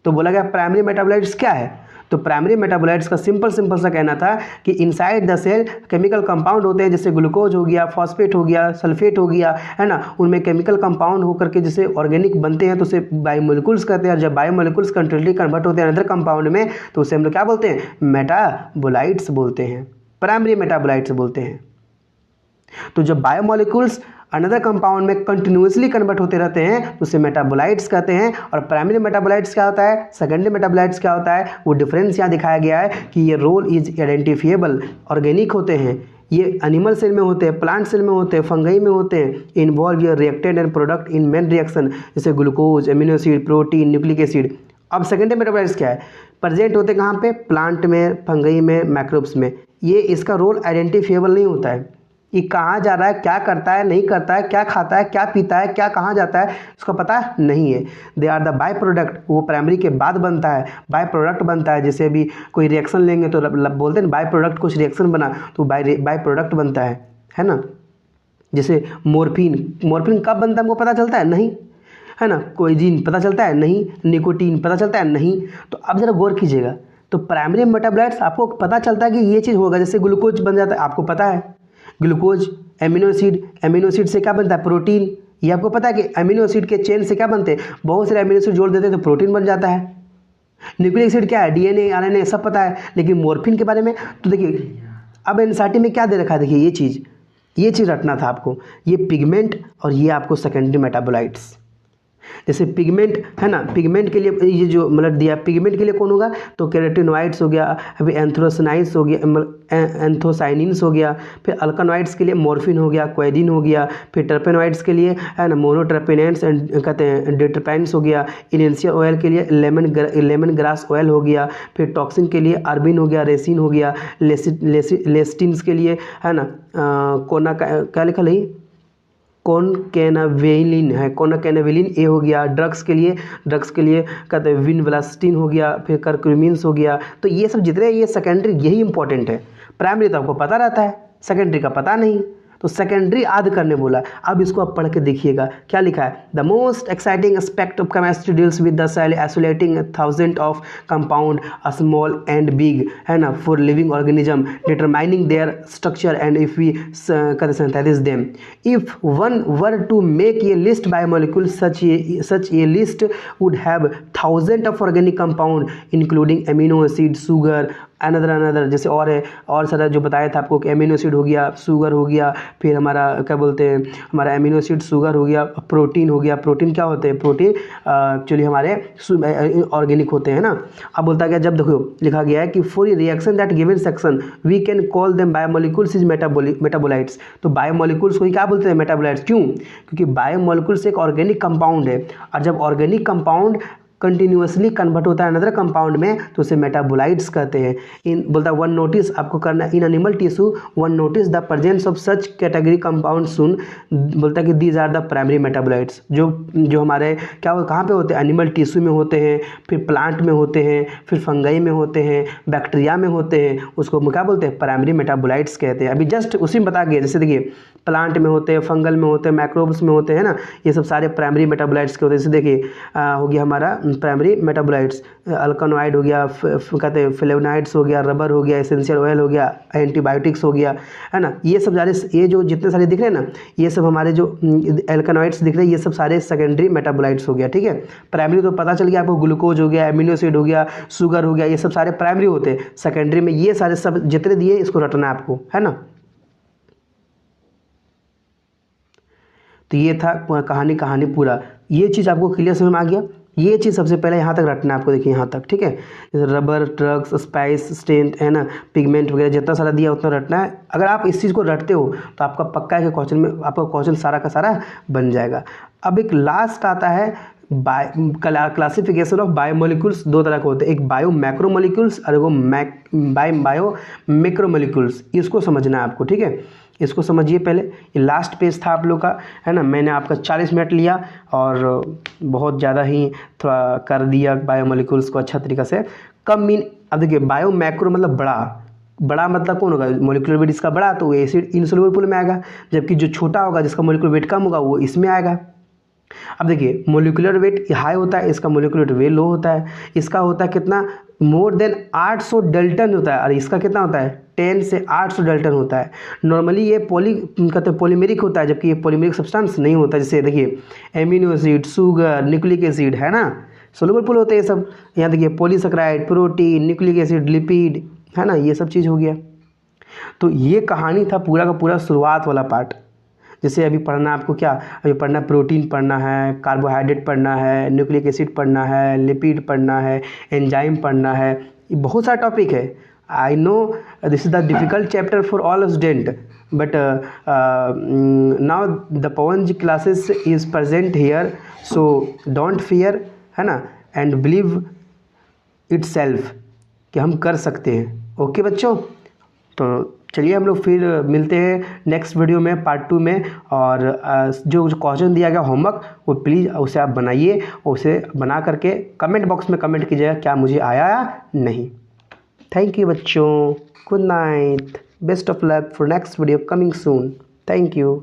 तो बोला गया प्राइमरी मेटाबोलाइट्स क्या है, तो प्राइमरी मेटाबोलाइट्स का सिंपल सा कहना था कि inside the cell chemical compound होते हैं, जैसे ग्लूकोज हो गया, फॉस्फेट हो गया, सल्फेट हो गया, है ना, उनमें केमिकल कंपाउंड होकर के जैसे ऑर्गेनिक बनते हैं तो उसे बायोमोलिक्यूल्स कहते हैं। और जब बायोमोलिक्यूल्स कंट्रोली कन्वर्ट होते हैं अनदर कंपाउंड में तो उसे हम लोग क्या बोलते हैं, मेटाबोलाइट्स बोलते हैं, प्राइमरी मेटाबोलाइट्स बोलते हैं। तो जब बायोमोलिक्यूल्स अनदर कंपाउंड में कंटिन्यूसली कन्वर्ट होते रहते हैं तो उसे मेटाबोलाइट्स कहते हैं। और प्राइमरी मेटाबोलाइट्स क्या होता है, सेकेंडरी मेटाबोलाइट्स क्या होता है, वो डिफरेंस यहाँ दिखाया गया है कि ये रोल इज आइडेंटिफिएबल, ऑर्गेनिक होते हैं, ये एनिमल सेल में होते हैं, प्लांट सेल में होते हैं, फंगई में होते हैं, इन्वॉल्व ये reactant and product in main reaction, जैसे glucose, amino acid, protein, nucleic acid. अब सेकेंडरी मेटाबोलाइट्स क्या है, प्रेजेंट होते हैं कहाँ पे, प्लांट में, फंगई में, मैक्रोब्स में। ये इसका रोल आइडेंटिफिएबल नहीं होता है, ये कहाँ जा रहा है, क्या करता है, नहीं करता है, क्या खाता है, क्या पीता है, क्या कहाँ जाता है, उसका पता नहीं है। They are the by product, वो प्राइमरी के बाद बनता है, बाय प्रोडक्ट बनता है। जैसे अभी कोई रिएक्शन लेंगे तो बोलते हैं बाय प्रोडक्ट, कुछ रिएक्शन बना तो बाय प्रोडक्ट बनता है ना। जैसे मोरफिन कब बनता है हमको पता चलता है, नहीं, है ना, कोई जीन पता चलता है, नहीं, निकोटीन पता चलता है, नहीं। तो अब जरा गौर कीजिएगा, तो प्राइमरी मेटाबोलाइट्स आपको पता चलता है कि ये चीज़ होगा, जैसे ग्लूकोज बन जाता है, आपको पता है ग्लूकोज, एमिनो एसिड से क्या बनता है, प्रोटीन। ये आपको पता है कि एमिनो एसिड के चेन से क्या बनते हैं, बहुत सारे एमिनो एसिड जोड़ देते हैं तो प्रोटीन बन जाता है। न्यूक्लिक एसिड क्या है, डीएनए, आरएनए सब पता है, लेकिन मॉर्फिन के बारे में तो देखिए अब एनसीईआरटी में क्या दे रखा है, देखिए ये चीज़ रटना था आपको, ये पिगमेंट और ये आपको सेकेंडरी मेटाबोलाइट्स। जैसे पिगमेंट है ना, पिगमेंट के लिए ये जो मतलब दिया, पिगमेंट के लिए कौन होगा, तो केराटिनॉइड्स हो गया, फिर एंथ्रोसाइनिन्स हो गया, एंथोसाइनिन्स हो गया, फिर अल्कानॉइड्स के लिए मॉर्फिन हो गया, क्वेडिन हो गया, फिर टर्पेनॉइड्स के लिए है ना मोनोटर्पेनेंट्स कहते हैं डेट्रपेंट्स हो गया, इनेंशियल ऑयल के लिए लेमन ग्रास ऑयल हो गया, फिर टॉक्सिन के लिए अर्बिन हो गया, रेसिन हो गया, लेस्टिन्स के लिए है ना कोना क्या लिखा नहीं, कॉनकैनावेलिन है, कॉनकैनावेलिन ए हो गया। ड्रग्स के लिए कहते हैं विनब्लास्टिन हो गया, फिर कर्क्यूमिन्स हो गया। तो ये सब जितने ये सेकेंडरी यही इंपॉर्टेंट है, प्राइमरी तो आपको पता रहता है, सेकेंडरी का पता नहीं, तो सेकेंडरी आद करने बोला। अब इसको आप पढ़ के देखिएगा क्या लिखा है, the most exciting aspect of chemistry deals with the cell isolating thousand of compound small and big, है ना, for living organism determining their structure and if we synthesis them. If one were to make a list biomolecule such a list would have thousand of organic compound including amino acid, sugar, another जैसे और है, और सारा जो बताया था आपको कि एमिनो एसिड हो गया, शुगर हो गया, फिर हमारा क्या बोलते हैं, हमारा एमिनो एसिड, शुगर हो गया, प्रोटीन हो गया। प्रोटीन क्या होते हैं, प्रोटीन एक्चुअली हमारे ऑर्गेनिक होते हैं ना। अब बोलता गया, जब देखो लिखा गया है कि for a reaction that given section we can call them biomolecules is metabolites. तो बायोमोलिक्यूल्स को ही क्या बोलते हैं, मेटाबोलाइट्स। क्यों, क्योंकि बायोमोलिक्यूल्स एक ऑर्गेनिक कंपाउंड है, और जब ऑर्गेनिक कंपाउंड कंटिन्यूसली कन्वर्ट होता है अनदर कंपाउंड में तो उसे मेटाबोलाइट्स कहते हैं। इन बोलता है वन नोटिस आपको करना, in animal tissue one notice the presence of such category compound सुन। बोलता है कि these are the primary metabolites, जो हमारे क्या कहाँ पे होते हैं, एनिमल टिश्यू में होते हैं, फिर प्लांट में होते हैं, फिर फंगई में होते हैं, बैक्टीरिया में होते हैं, उसको क्या बोलते हैं, प्राइमरी मेटाबोलाइट्स कहते हैं। अभी जस्ट उसी में बता गया, जैसे देखिए प्लांट में होते हैं, फंगल में होते हैं, माइक्रोब्स में होते हैं ना, ये सब सारे प्राइमरी मेटाबोलाइट्स के होते हैं। जैसे देखिए हो गया हमारा प्राइमरी मेटाबोलाइट्स, अल्कानोइड हो गया, कहते हैं फ्लेवोनाइड्स हो गया, रबर हो गया, एसेंशियल ऑयल हो गया, एंटीबायोटिक्स हो गया, है ना। ये सब सारे, ये जो जितने सारे दिख रहे हैं ना, ये सब हमारे जो अल्कानोइड्स दिख रहे हैं, ये सब सारे सेकेंडरी मेटाबोलाइट्स हो गया, ठीक है। प्राइमरी तो पता चल गया आपको, ग्लूकोज हो गया, एमिनो एसिड हो गया, शुगर हो गया, ये सब सारे प्राइमरी होते हैं। सेकेंडरी में ये सारे सब जितने दिए इसको रटना है आपको, है ना। तो ये था कहानी पूरा। ये चीज़ आपको क्लियर समझ में आ गया। ये चीज़ सबसे पहले यहाँ तक रटना है आपको, देखिए यहाँ तक, ठीक है। जैसे रबर, ड्रग्स, स्पाइस, स्ट्रेंथ, है ना, पिगमेंट वगैरह जितना सारा दिया उतना रटना है। अगर आप इस चीज़ को रटते हो तो आपका पक्का है कि क्वेश्चन में आपका क्वेश्चन सारा का सारा बन जाएगा। अब एक लास्ट आता है क्लासिफिकेशन ऑफ बायोमोलिक्यूल्स। दो तरह के होते हैं, एक बायो मैक्रोमोलिक्यूल्स और वो बायो मैक्रोमोलिक्यूल्स। इसको समझना है आपको, ठीक है। इसको समझिए पहले। ये लास्ट पेज था आप लोग का, है ना। मैंने आपका 40 मिनट लिया और बहुत ज़्यादा ही थोड़ा कर दिया बायोमोलिक्यूल्स को अच्छा तरीक़ा से। कम मीन, अब देखिए बायो मैक्रो मतलब बड़ा मतलब कौन होगा, मोलिकुलर वेट इसका बड़ा तो एसिड इनसोल्युबल पूल में आएगा, जबकि जो छोटा होगा जिसका मोलिकुलर वेट कम होगा वो इसमें आएगा। अब देखिए मोलिकुलर वेट हाई होता है, इसका मोलिकुलर वेट लो होता है। इसका होता है कितना, मोर देन 800 डाल्टन होता है, और इसका कितना होता है 10 से 800 डाल्टन होता है। नॉर्मली ये कहते हैं पॉलीमेरिक होता है, जबकि ये पॉलीमेरिक सब्सटेंस नहीं होता। जैसे देखिए amino acid, sugar, nucleic acid, है ना, सोल्युबल पूल होते हैं ये सब। यहाँ देखिए polysaccharide, protein, nucleic acid, lipid, है ना, ये सब चीज़ हो गया। तो ये कहानी था पूरा का पूरा शुरुआत वाला पार्ट। जैसे अभी पढ़ना आपको क्या, अभी पढ़ना प्रोटीन पढ़ना है, कार्बोहाइड्रेट पढ़ना है, न्यूक्लिक एसिड पढ़ना है, लिपिड पढ़ना है, एंजाइम पढ़ना है, ये बहुत सारा टॉपिक है। I know this is the difficult chapter for all student, but now the Pawan ji classes is present here, so don't fear, है ना, एंड बिलीव इट सेल्फ कि हम कर सकते हैं। ओके बच्चों, तो चलिए हम लोग फिर मिलते हैं नेक्स्ट वीडियो में पार्ट 2 में। और जो क्वेश्चन दिया गया होमवर्क वो प्लीज़ उसे आप बनाइए, उसे बना करके कमेंट बॉक्स में कमेंट कीजिएगा क्या मुझे आया या नहीं। थैंक यू बच्चों, good night, best of luck for next video coming soon. Thank you.